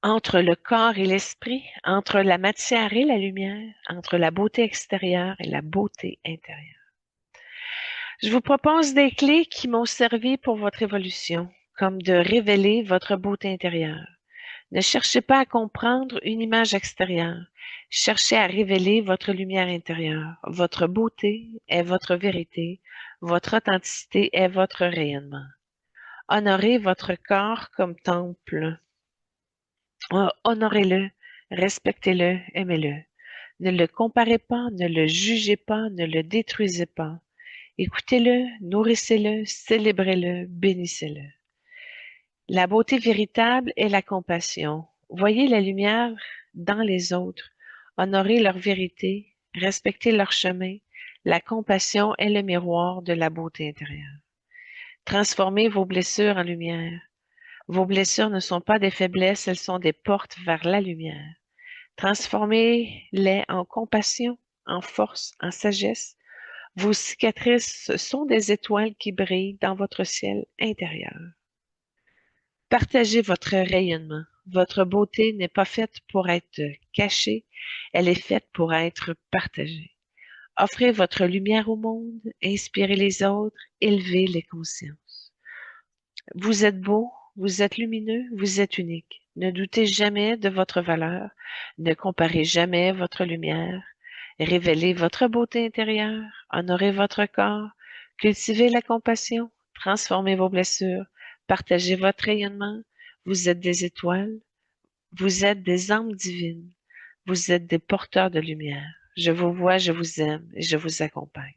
entre le corps et l'esprit, entre la matière et la lumière, entre la beauté extérieure et la beauté intérieure. Je vous propose des clés qui m'ont servi pour votre évolution, comme de révéler votre beauté intérieure. Ne cherchez pas à comprendre une image extérieure. Cherchez à révéler votre lumière intérieure. Votre beauté est votre vérité. Votre authenticité est votre rayonnement. Honorez votre corps comme temple. Honorez-le, respectez-le, aimez-le. Ne le comparez pas, ne le jugez pas, ne le détruisez pas. Écoutez-le, nourrissez-le, célébrez-le, bénissez-le. La beauté véritable est la compassion. Voyez la lumière dans les autres. Honorez leur vérité, respectez leur chemin. La compassion est le miroir de la beauté intérieure. Transformez vos blessures en lumière. Vos blessures ne sont pas des faiblesses, elles sont des portes vers la lumière. Transformez-les en compassion, en force, en sagesse. Vos cicatrices sont des étoiles qui brillent dans votre ciel intérieur. Partagez votre rayonnement. Votre beauté n'est pas faite pour être cachée, elle est faite pour être partagée. Offrez votre lumière au monde, inspirez les autres, élevez les consciences. Vous êtes beau, vous êtes lumineux, vous êtes unique. Ne doutez jamais de votre valeur, ne comparez jamais votre lumière. Révélez votre beauté intérieure, honorez votre corps, cultivez la compassion, transformez vos blessures, partagez votre rayonnement. Vous êtes des étoiles, vous êtes des âmes divines, vous êtes des porteurs de lumière. Je vous vois, je vous aime et je vous accompagne.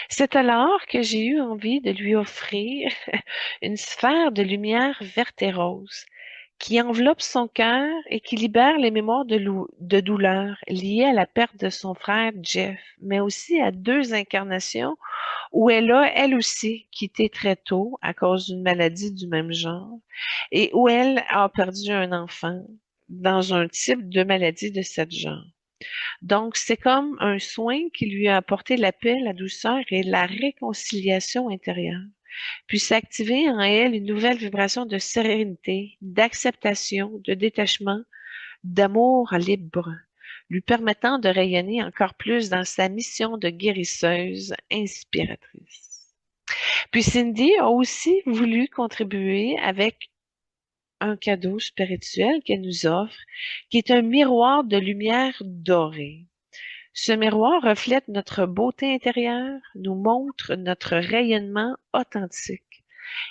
C'est alors que j'ai eu envie de lui offrir une sphère de lumière verte et rose qui enveloppe son cœur et qui libère les mémoires de douleur liées à la perte de son frère Jeff, mais aussi à deux incarnations où elle a, elle aussi, quitté très tôt à cause d'une maladie du même genre et où elle a perdu un enfant dans un type de maladie de ce genre. Donc, c'est comme un soin qui lui a apporté la paix, la douceur et la réconciliation intérieure. Puis s'activer en elle une nouvelle vibration de sérénité, d'acceptation, de détachement, d'amour libre, lui permettant de rayonner encore plus dans sa mission de guérisseuse inspiratrice. Puis Cindy a aussi voulu contribuer avec un cadeau spirituel qu'elle nous offre, qui est un miroir de lumière dorée. Ce miroir reflète notre beauté intérieure, nous montre notre rayonnement authentique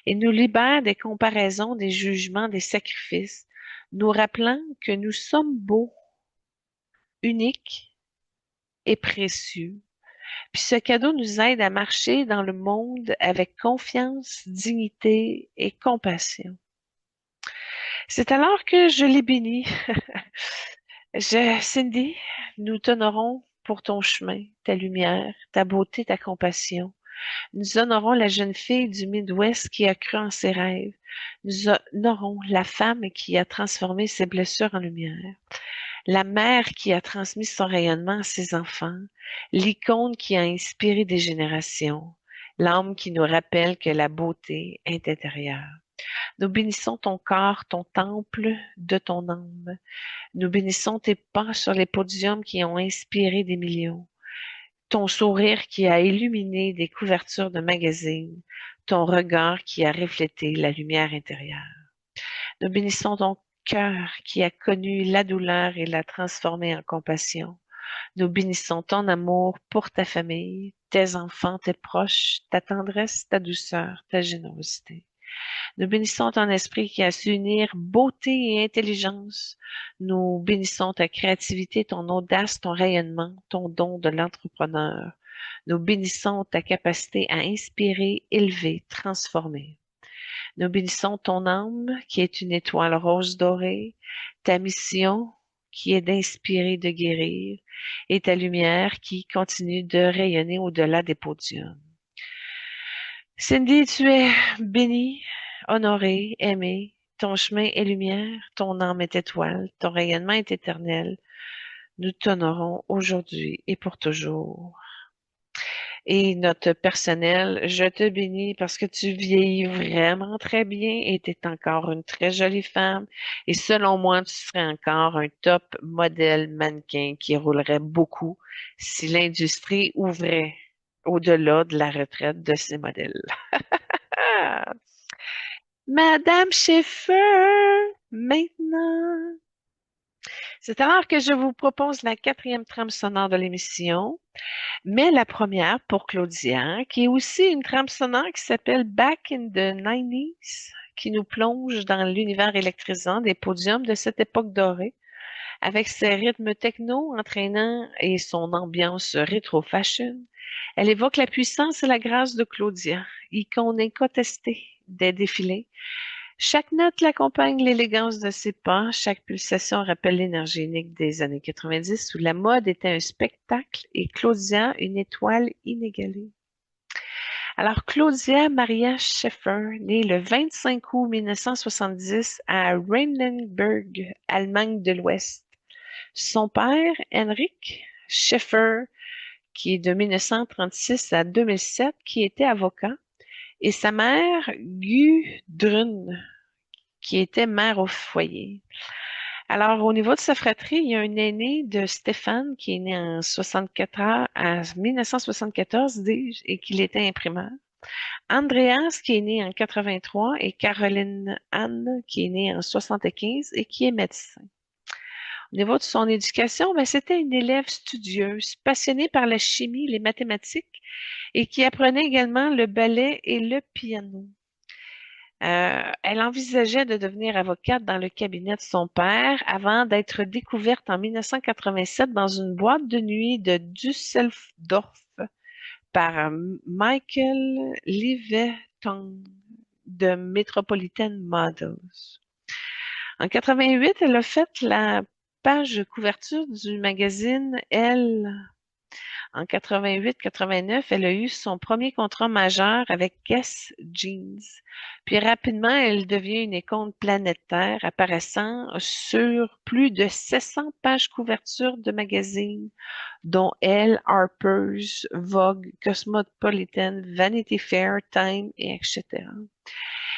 et nous libère des comparaisons, des jugements, des sacrifices, nous rappelant que nous sommes beaux, uniques et précieux. Puis ce cadeau nous aide à marcher dans le monde avec confiance, dignité et compassion. C'est alors que je l'ai béni. Cindy, nous t'honorons pour ton chemin, ta lumière, ta beauté, ta compassion. Nous honorons la jeune fille du Midwest qui a cru en ses rêves. Nous honorons la femme qui a transformé ses blessures en lumière. La mère qui a transmis son rayonnement à ses enfants. L'icône qui a inspiré des générations. L'âme qui nous rappelle que la beauté est intérieure. Nous bénissons ton corps, ton temple de ton âme. Nous bénissons tes pas sur les podiums qui ont inspiré des millions. Ton sourire qui a illuminé des couvertures de magazines, ton regard qui a reflété la lumière intérieure. Nous bénissons ton cœur qui a connu la douleur et l'a transformé en compassion. Nous bénissons ton amour pour ta famille, tes enfants, tes proches, ta tendresse, ta douceur, ta générosité. Nous bénissons ton esprit qui a su unir beauté et intelligence. Nous bénissons ta créativité, ton audace, ton rayonnement, ton don de l'entrepreneur. Nous bénissons ta capacité à inspirer, élever, transformer. Nous bénissons ton âme qui est une étoile rose dorée, ta mission qui est d'inspirer, de guérir, et ta lumière qui continue de rayonner au-delà des podiums. Cindy, tu es bénie, honorée, aimée. Ton chemin est lumière, ton âme est étoile, ton rayonnement est éternel. Nous t'honorons aujourd'hui et pour toujours. Et notre personnel, je te bénis parce que tu vieillis vraiment très bien et tu es encore une très jolie femme. Et selon moi, tu serais encore un top modèle mannequin qui roulerait beaucoup si l'industrie ouvrait au-delà de la retraite de ces modèles. Ah! Madame Schaeffer, maintenant. C'est alors que je vous propose la quatrième trame sonore de l'émission, mais la première pour Claudia, qui est aussi une trame sonore qui s'appelle Back in the 90s, qui nous plonge dans l'univers électrisant des podiums de cette époque dorée, avec ses rythmes techno entraînants et son ambiance rétro-fashion. Elle évoque la puissance et la grâce de Claudia, icône incontestée des défilés. Chaque note l'accompagne l'élégance de ses pas, chaque pulsation rappelle l'énergie unique des années 90 où la mode était un spectacle et Claudia une étoile inégalée. Alors Claudia Maria Schiffer, née le 25 août 1970 à Rheinland-Berg, Allemagne de l'Ouest. Son père, Henrik Schiffer, qui est de 1936 à 2007, qui était avocat, et sa mère, Gudrun, qui était mère au foyer. Alors, au niveau de sa fratrie, il y a un aîné de Stéphane qui est né en 1974, dis-je, et qui était imprimeur. Andreas, qui est né en 83, et Caroline Anne, qui est née en 75 et qui est médecin. Au niveau de son éducation, ben, c'était une élève studieuse, passionnée par la chimie, les mathématiques, et qui apprenait également le ballet et le piano. Elle envisageait de devenir avocate dans le cabinet de son père avant d'être découverte en 1987 dans une boîte de nuit de Düsseldorf par Michael Leviton de Metropolitan Models. En 88, elle a fait la page couverture du magazine Elle. En 88-89, elle a eu son premier contrat majeur avec Guess Jeans. Puis rapidement, elle devient une icône planétaire, apparaissant sur plus de 700 pages couverture de magazines, dont Elle, Harper's, Vogue, Cosmopolitan, Vanity Fair, Time, et etc.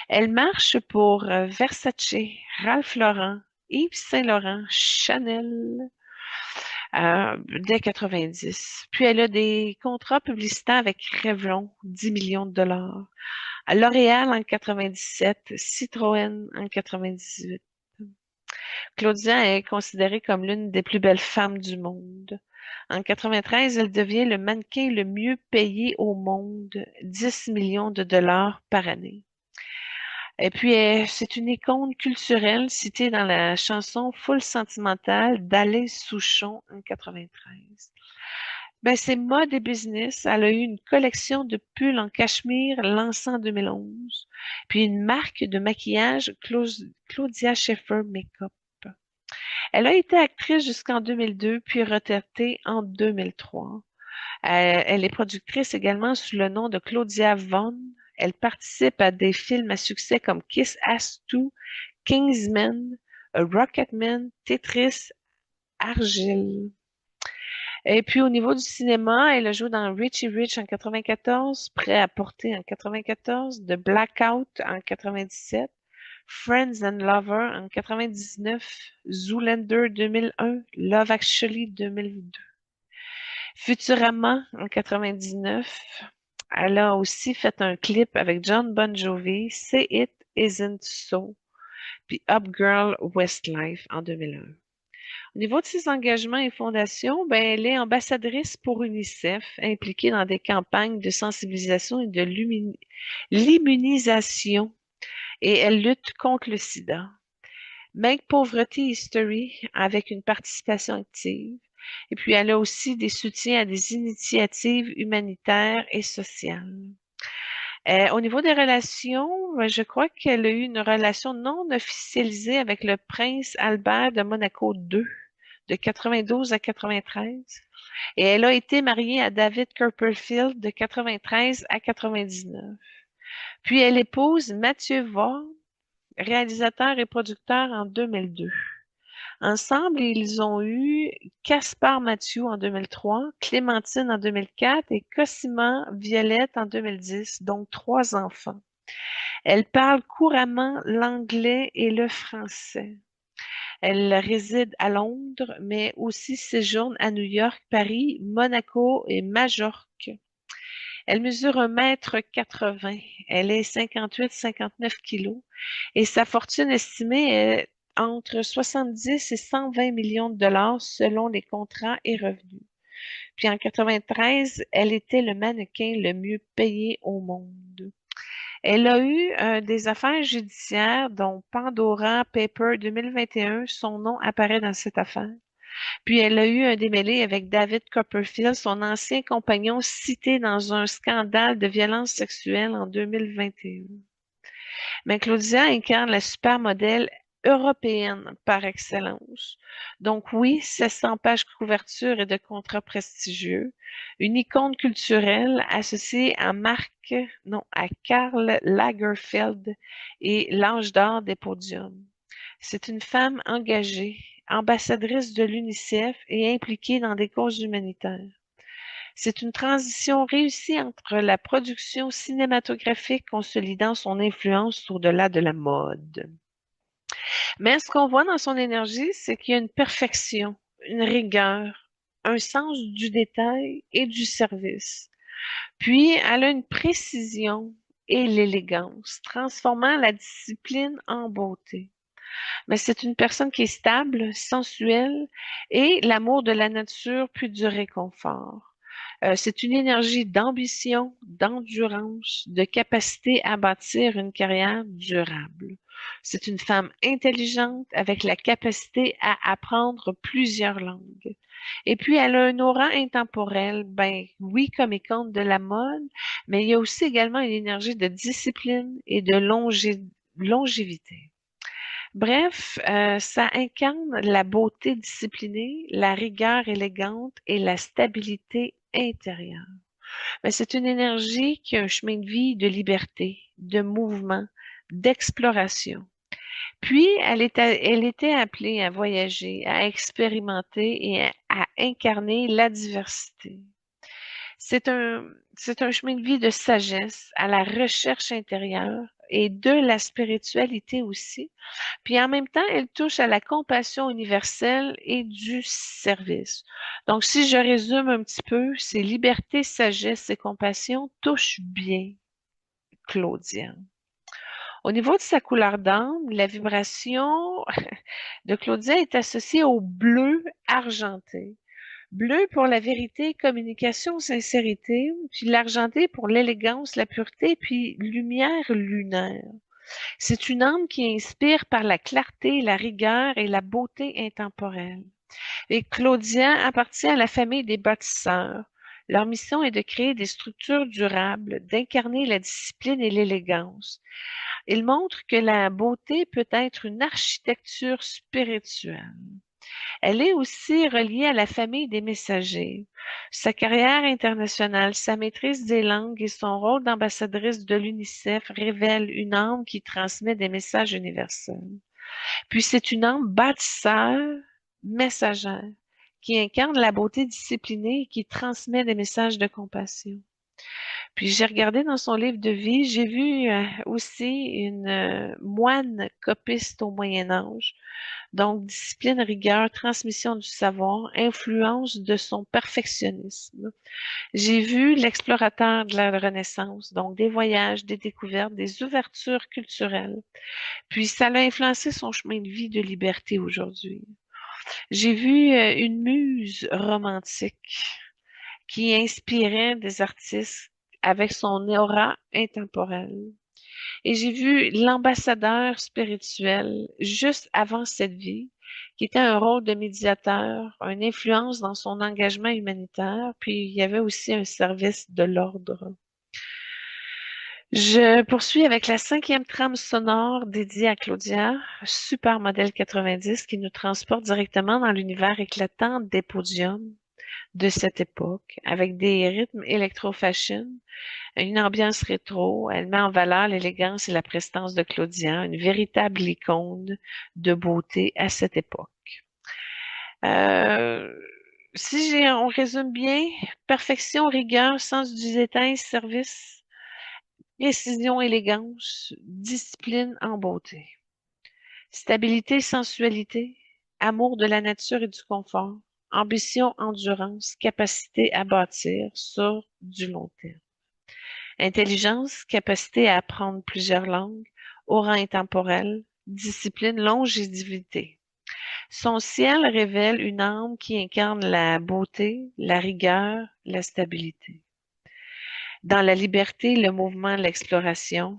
Elle marche pour Versace, Ralph Lauren, Yves Saint-Laurent, Chanel, dès 90. Puis elle a des contrats publicitaires avec Revlon, 10 millions de dollars. À L'Oréal en 97, Citroën en 98. Claudia est considérée comme l'une des plus belles femmes du monde. En 93, elle devient le mannequin le mieux payé au monde, 10 millions de dollars par année. Et puis, c'est une icône culturelle citée dans la chanson Full Sentimental d'Alain Souchon en 93. Ben, c'est mode et business. Elle a eu une collection de pulls en cachemire lancée en 2011. Puis une marque de maquillage Claudia Schiffer Makeup. Elle a été actrice jusqu'en 2002, puis retraitée en 2003. Elle est productrice également sous le nom de Claudia Vaughn. Elle participe à des films à succès comme Kiss Ass 2, Kingsman, Rocketman, Tetris, Argyle. Et puis au niveau du cinéma, elle a joué dans Richie Rich en 94, Prêt à porter en 94, The Blackout en 97, Friends and Lover en 99, Zoolander 2001, Love Actually 2002. Futurama en 99. Elle a aussi fait un clip avec John Bon Jovi, Say It Isn't So, puis Upgirl Westlife en 2001. Au niveau de ses engagements et fondations, ben, elle est ambassadrice pour UNICEF, impliquée dans des campagnes de sensibilisation et de l'immunisation, et elle lutte contre le sida. Make Poverty History avec une participation active. Et puis, elle a aussi des soutiens à des initiatives humanitaires et sociales. Au niveau des relations, je crois qu'elle a eu une relation non officialisée avec le prince Albert de Monaco II de 92 à 93. Et elle a été mariée à David Copperfield de 93 à 99. Puis elle épouse Mathieu Vaughn, réalisateur et producteur en 2002. Ensemble, ils ont eu Caspar Mathieu en 2003, Clémentine en 2004 et Cosima Violette en 2010, donc 3 enfants. Elle parle couramment l'anglais et le français. Elle réside à Londres, mais aussi séjourne à New York, Paris, Monaco et Majorque. Elle mesure 1,80 m. Elle est 58-59 kilos et sa fortune estimée est entre 70 et 120 millions de dollars selon les contrats et revenus. Puis en 93, elle était le mannequin le mieux payé au monde. Elle a eu des affaires judiciaires, dont Pandora Paper 2021, son nom apparaît dans cette affaire. Puis elle a eu un démêlé avec David Copperfield, son ancien compagnon cité dans un scandale de violence sexuelle en 2021. Mais Claudia incarne la supermodèle européenne par excellence. Donc oui, 700 pages couverture et de contrats prestigieux, une icône culturelle associée à à Karl Lagerfeld et l'âge d'or des podiums. C'est une femme engagée, ambassadrice de l'UNICEF et impliquée dans des causes humanitaires. C'est une transition réussie entre la production cinématographique consolidant son influence au-delà de la mode. Mais ce qu'on voit dans son énergie, c'est qu'il y a une perfection, une rigueur, un sens du détail et du service. Puis, elle a une précision et l'élégance, transformant la discipline en beauté. Mais c'est une personne qui est stable, sensuelle et l'amour de la nature puis du réconfort. C'est une énergie d'ambition, d'endurance, de capacité à bâtir une carrière durable. C'est une femme intelligente avec la capacité à apprendre plusieurs langues. Et puis, elle a une aura intemporelle, ben oui, comme icône de la mode, mais il y a aussi également une énergie de discipline et de longévité. Bref, ça incarne la beauté disciplinée, la rigueur élégante et la stabilité intérieure. Ben, c'est une énergie qui a un chemin de vie de liberté, de mouvement, d'exploration. Puis, elle était appelée à voyager, à expérimenter et à incarner la diversité. C'est un chemin de vie de sagesse, à la recherche intérieure et de la spiritualité aussi. Puis en même temps, elle touche à la compassion universelle et du service. Donc, si je résume un petit peu, c'est liberté, sagesse et compassion touchent bien Claudia. Au niveau de sa couleur d'âme, la vibration de Claudia est associée au bleu argenté. Bleu pour la vérité, communication, sincérité, puis l'argenté pour l'élégance, la pureté, puis lumière lunaire. C'est une âme qui inspire par la clarté, la rigueur et la beauté intemporelle. Et Claudia appartient à la famille des bâtisseurs. Leur mission est de créer des structures durables, d'incarner la discipline et l'élégance. Ils montrent que la beauté peut être une architecture spirituelle. Elle est aussi reliée à la famille des messagers. Sa carrière internationale, sa maîtrise des langues et son rôle d'ambassadrice de l'UNICEF révèlent une âme qui transmet des messages universels. Puis c'est une âme bâtisseur, messagère, qui incarne la beauté disciplinée et qui transmet des messages de compassion. Puis j'ai regardé dans son livre de vie, j'ai vu aussi une moine copiste au Moyen Âge. Donc, discipline, rigueur, transmission du savoir, influence de son perfectionnisme. J'ai vu l'explorateur de la Renaissance, donc des voyages, des découvertes, des ouvertures culturelles. Puis ça l'a influencé son chemin de vie de liberté aujourd'hui. J'ai vu une muse romantique qui inspirait des artistes avec son aura intemporelle. Et j'ai vu l'ambassadeur spirituel juste avant cette vie, qui était un rôle de médiateur, une influence dans son engagement humanitaire, puis il y avait aussi un service de l'ordre. Je poursuis avec la cinquième trame sonore dédiée à Claudia, Super Modèle 90, qui nous transporte directement dans l'univers éclatant des podiums de cette époque, avec des rythmes électro-fashion, une ambiance rétro. Elle met en valeur l'élégance et la prestance de Claudia, une véritable icône de beauté à cette époque. Euh, si on résume bien, perfection, rigueur, sens du détail, service, précision, élégance, discipline en beauté. Stabilité, sensualité, amour de la nature et du confort, ambition, endurance, capacité à bâtir sur du long terme. Intelligence, capacité à apprendre plusieurs langues, aura intemporelle, discipline, longévité. Son ciel révèle une âme qui incarne la beauté, la rigueur, la stabilité. Dans la liberté, le mouvement, l'exploration.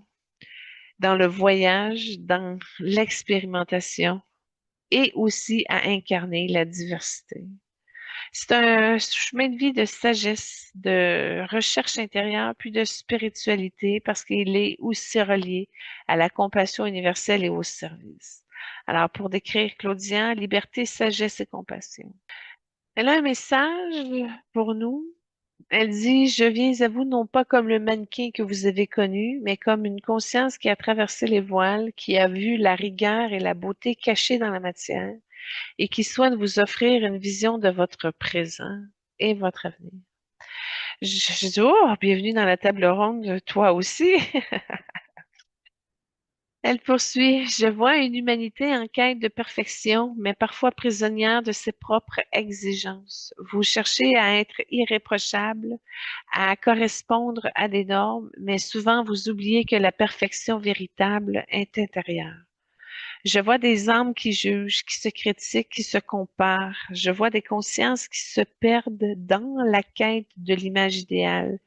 Dans le voyage, dans l'expérimentation et aussi à incarner la diversité. C'est un chemin de vie de sagesse, de recherche intérieure, puis de spiritualité, parce qu'il est aussi relié à la compassion universelle et au service. Alors, pour décrire Claudia, liberté, sagesse et compassion. Elle a un message pour nous. Elle dit, je viens à vous non pas comme le mannequin que vous avez connu, mais comme une conscience qui a traversé les voiles, qui a vu la rigueur et la beauté cachées dans la matière et qui souhaite vous offrir une vision de votre présent et votre avenir. Je dis, oh, bienvenue dans la table ronde, toi aussi. Elle poursuit, je vois une humanité en quête de perfection, mais parfois prisonnière de ses propres exigences. Vous cherchez à être irréprochable, à correspondre à des normes, mais souvent vous oubliez que la perfection véritable est intérieure. Je vois des âmes qui jugent, qui se critiquent, qui se comparent. Je vois des consciences qui se perdent dans la quête de l'image idéale.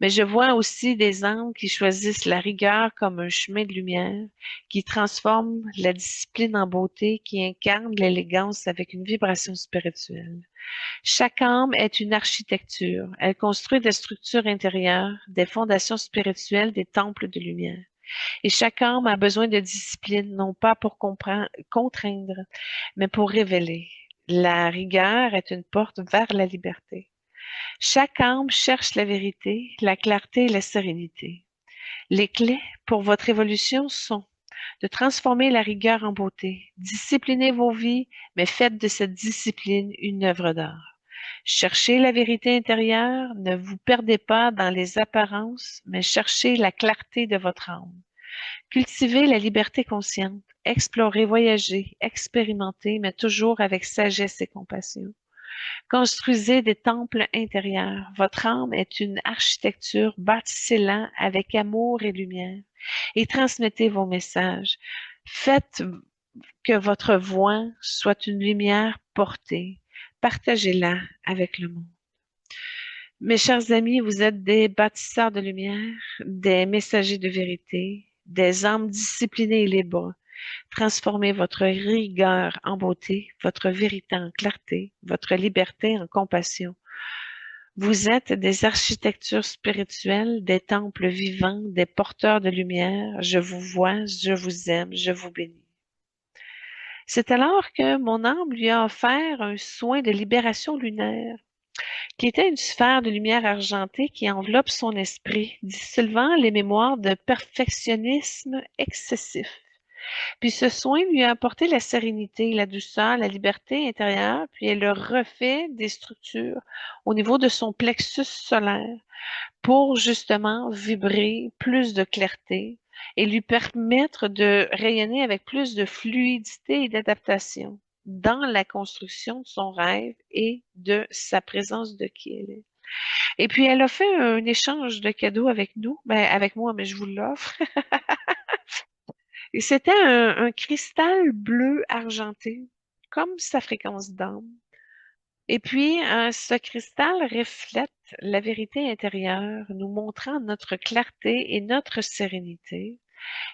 Mais je vois aussi des âmes qui choisissent la rigueur comme un chemin de lumière, qui transforment la discipline en beauté, qui incarnent l'élégance avec une vibration spirituelle. Chaque âme est une architecture. Elle construit des structures intérieures, des fondations spirituelles, des temples de lumière. Et chaque âme a besoin de discipline, non pas pour contraindre, mais pour révéler. La rigueur est une porte vers la liberté. Chaque âme cherche la vérité, la clarté et la sérénité. Les clés pour votre évolution sont de transformer la rigueur en beauté. Disciplinez vos vies, mais faites de cette discipline une œuvre d'art. Cherchez la vérité intérieure, ne vous perdez pas dans les apparences, mais cherchez la clarté de votre âme. Cultivez la liberté consciente. Explorez, voyagez, expérimentez, mais toujours avec sagesse et compassion. Construisez des temples intérieurs. Votre âme est une architecture, bâtissez-la avec amour et lumière et transmettez vos messages. Faites que votre voix soit une lumière portée. Partagez-la avec le monde. Mes chers amis, vous êtes des bâtisseurs de lumière, des messagers de vérité, des âmes disciplinées et libres. Transformez votre rigueur en beauté, votre vérité en clarté, votre liberté en compassion. Vous êtes des architectures spirituelles, des temples vivants, des porteurs de lumière. Je vous vois, je vous aime, je vous bénis. C'est alors que mon âme lui a offert un soin de libération lunaire, qui était une sphère de lumière argentée qui enveloppe son esprit, dissolvant les mémoires de perfectionnisme excessif. Puis ce soin lui a apporté la sérénité, la douceur, la liberté intérieure, puis elle a refait des structures au niveau de son plexus solaire pour justement vibrer plus de clarté et lui permettre de rayonner avec plus de fluidité et d'adaptation dans la construction de son rêve et de sa présence de qui elle est. Et puis elle a fait un échange de cadeaux avec nous, ben avec moi, mais je vous l'offre. Et c'était un cristal bleu argenté, comme sa fréquence d'âme. Et puis, ce cristal reflète la vérité intérieure, nous montrant notre clarté et notre sérénité.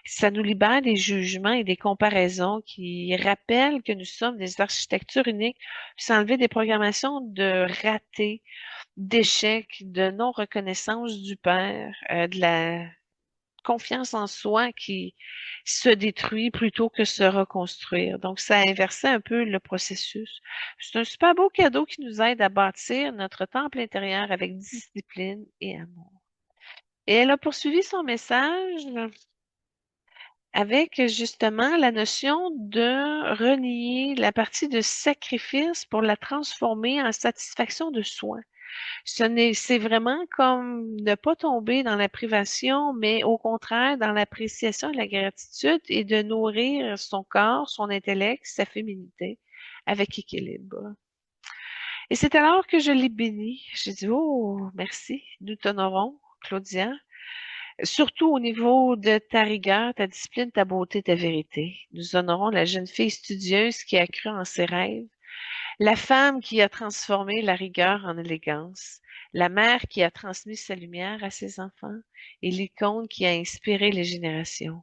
Ça nous libère des jugements et des comparaisons qui rappellent que nous sommes des architectures uniques, puis s'enlever des programmations de ratés, d'échecs, de non-reconnaissance du Père, de la confiance en soi qui se détruit plutôt que se reconstruire. Donc, ça a inversé un peu le processus. C'est un super beau cadeau qui nous aide à bâtir notre temple intérieur avec discipline et amour. Et elle a poursuivi son message avec justement la notion de renier la partie de sacrifice pour la transformer en satisfaction de soi. C'est vraiment comme ne pas tomber dans la privation, mais au contraire dans l'appréciation et la gratitude et de nourrir son corps, son intellect, sa féminité avec équilibre. Et c'est alors que je l'ai béni. J'ai dit, oh, merci, nous t'honorons, Claudia. Surtout au niveau de ta rigueur, ta discipline, ta beauté, ta vérité. Nous honorons la jeune fille studieuse qui a cru en ses rêves, la femme qui a transformé la rigueur en élégance, la mère qui a transmis sa lumière à ses enfants et l'icône qui a inspiré les générations.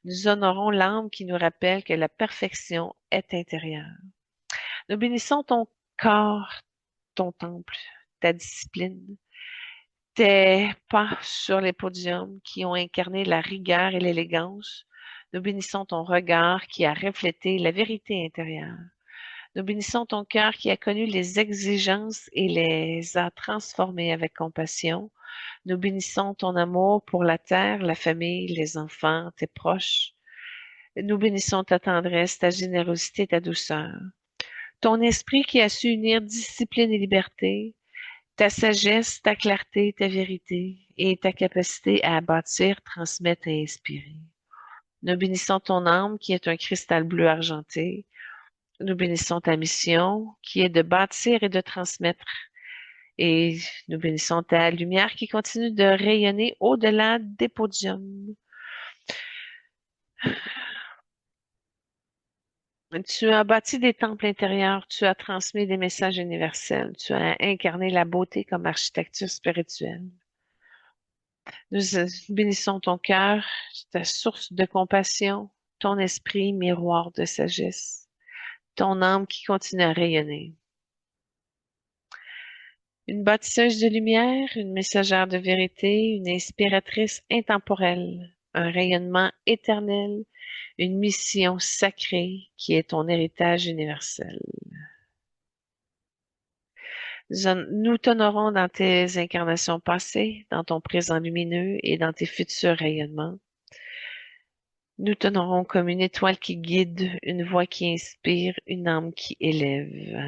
Nous honorons l'âme qui nous rappelle que la perfection est intérieure. Nous bénissons ton corps, ton temple, ta discipline, tes pas sur les podiums qui ont incarné la rigueur et l'élégance. Nous bénissons ton regard qui a reflété la vérité intérieure. Nous bénissons ton cœur qui a connu les exigences et les a transformées avec compassion. Nous bénissons ton amour pour la terre, la famille, les enfants, tes proches. Nous bénissons ta tendresse, ta générosité, ta douceur. Ton esprit qui a su unir discipline et liberté, ta sagesse, ta clarté, ta vérité et ta capacité à bâtir, transmettre et inspirer. Nous bénissons ton âme qui est un cristal bleu argenté. Nous bénissons ta mission qui est de bâtir et de transmettre. Et nous bénissons ta lumière qui continue de rayonner au-delà des podiums. Tu as bâti des temples intérieurs, tu as transmis des messages universels, tu as incarné la beauté comme architecture spirituelle. Nous bénissons ton cœur, ta source de compassion, ton esprit, miroir de sagesse, ton âme qui continue à rayonner. Une bâtisseuse de lumière, une messagère de vérité, une inspiratrice intemporelle. un rayonnement éternel, une mission sacrée qui est ton héritage universel. Nous t'honorons dans tes incarnations passées, dans ton présent lumineux et dans tes futurs rayonnements. Nous t'honorons comme une étoile qui guide, une voix qui inspire, une âme qui élève.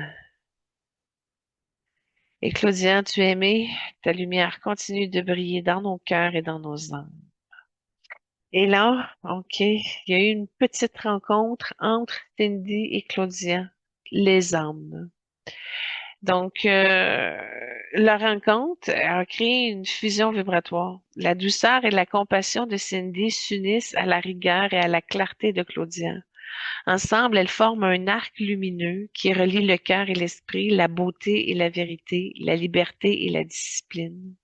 Et Claudia, tu es aimée, ta lumière continue de briller dans nos cœurs et dans nos âmes. Et là, OK, il y a eu une petite rencontre entre Cindy et Claudia, les âmes. Donc, la rencontre a créé une fusion vibratoire. La douceur et la compassion de Cindy s'unissent à la rigueur et à la clarté de Claudia. Ensemble, elles forment un arc lumineux qui relie le cœur et l'esprit, la beauté et la vérité, la liberté et la discipline.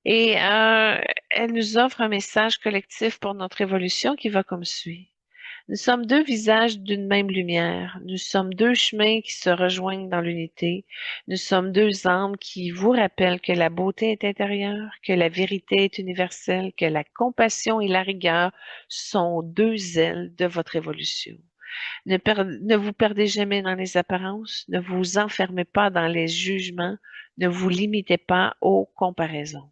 Et elle nous offre un message collectif pour notre évolution qui va comme suit. Nous sommes deux visages d'une même lumière. Nous sommes deux chemins qui se rejoignent dans l'unité. Nous sommes deux âmes qui vous rappellent que la beauté est intérieure, que la vérité est universelle, que la compassion et la rigueur sont deux ailes de votre évolution. Ne vous perdez jamais dans les apparences, ne vous enfermez pas dans les jugements, ne vous limitez pas aux comparaisons.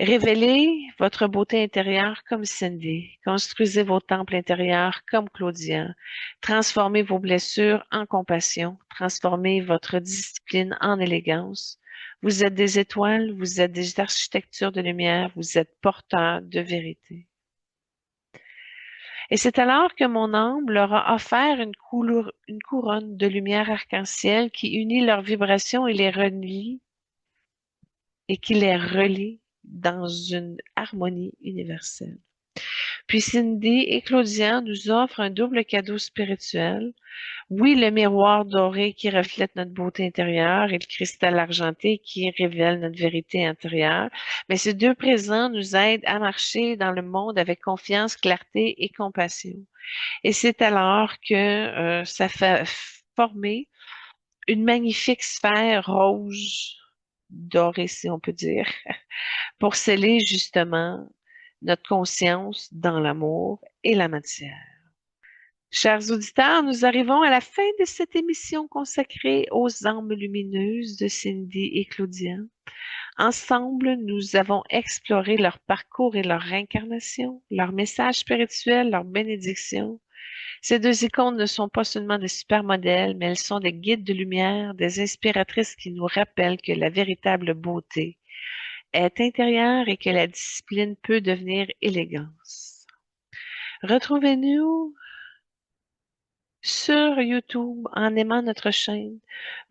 Révélez votre beauté intérieure comme Cindy. Construisez vos temples intérieurs comme Claudia. Transformez vos blessures en compassion. Transformez votre discipline en élégance. Vous êtes des étoiles, vous êtes des architectures de lumière, vous êtes porteurs de vérité. Et c'est alors que mon âme leur a offert une couronne de lumière arc-en-ciel qui unit leurs vibrations et qui les relie dans une harmonie universelle. Puis Cindy et Claudia nous offrent un double cadeau spirituel. Oui, le miroir doré qui reflète notre beauté intérieure et le cristal argenté qui révèle notre vérité intérieure. Mais ces deux présents nous aident à marcher dans le monde avec confiance, clarté et compassion. Et c'est alors que ça fait former une magnifique sphère rouge dorée, si on peut dire, pour sceller justement notre conscience dans l'amour et la matière. Chers auditeurs, nous arrivons à la fin de cette émission consacrée aux âmes lumineuses de Cindy et Claudia. Ensemble, nous avons exploré leur parcours et leur réincarnation, leur message spirituel, leur bénédiction. Ces deux icônes ne sont pas seulement des supermodèles, mais elles sont des guides de lumière, des inspiratrices qui nous rappellent que la véritable beauté est intérieure et que la discipline peut devenir élégance. Retrouvez-nous sur YouTube en aimant notre chaîne.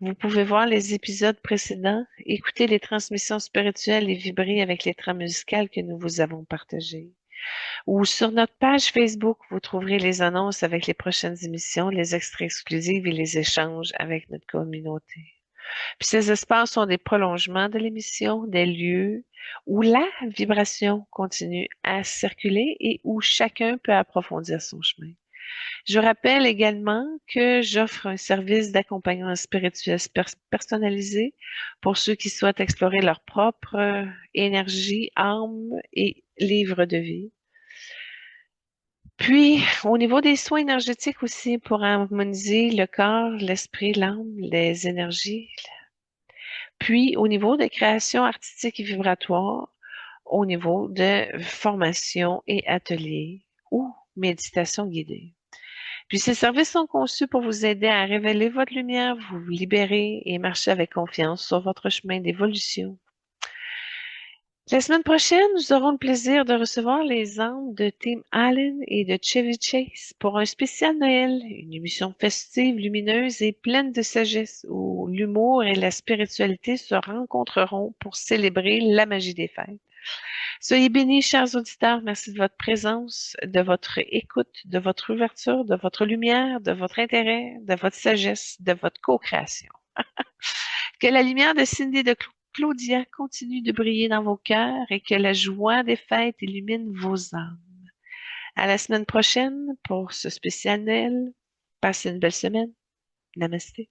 Vous pouvez voir les épisodes précédents, écouter les transmissions spirituelles et vibrer avec les trames musicales que nous vous avons partagées. Ou sur notre page Facebook, vous trouverez les annonces avec les prochaines émissions, les extraits exclusifs et les échanges avec notre communauté. Puis ces espaces sont des prolongements de l'émission, des lieux où la vibration continue à circuler et où chacun peut approfondir son chemin. Je rappelle également que j'offre un service d'accompagnement spirituel personnalisé pour ceux qui souhaitent explorer leur propre énergie, âme et livre de vie. Puis, au niveau des soins énergétiques aussi, pour harmoniser le corps, l'esprit, l'âme, les énergies. Puis, au niveau de création artistique et vibratoire, au niveau de formation et ateliers ou méditation guidée. Puis ces services sont conçus pour vous aider à révéler votre lumière, vous libérer et marcher avec confiance sur votre chemin d'évolution. La semaine prochaine, nous aurons le plaisir de recevoir les âmes de Tim Allen et de Chevy Chase pour un spécial Noël, une émission festive, lumineuse et pleine de sagesse où l'humour et la spiritualité se rencontreront pour célébrer la magie des fêtes. Soyez bénis, chers auditeurs. Merci de votre présence, de votre écoute, de votre ouverture, de votre lumière, de votre intérêt, de votre sagesse, de votre co-création. Que la lumière de Cindy et de Claudia continue de briller dans vos cœurs et que la joie des fêtes illumine vos âmes. À la semaine prochaine pour ce spécial Noël. Passez une belle semaine. Namasté.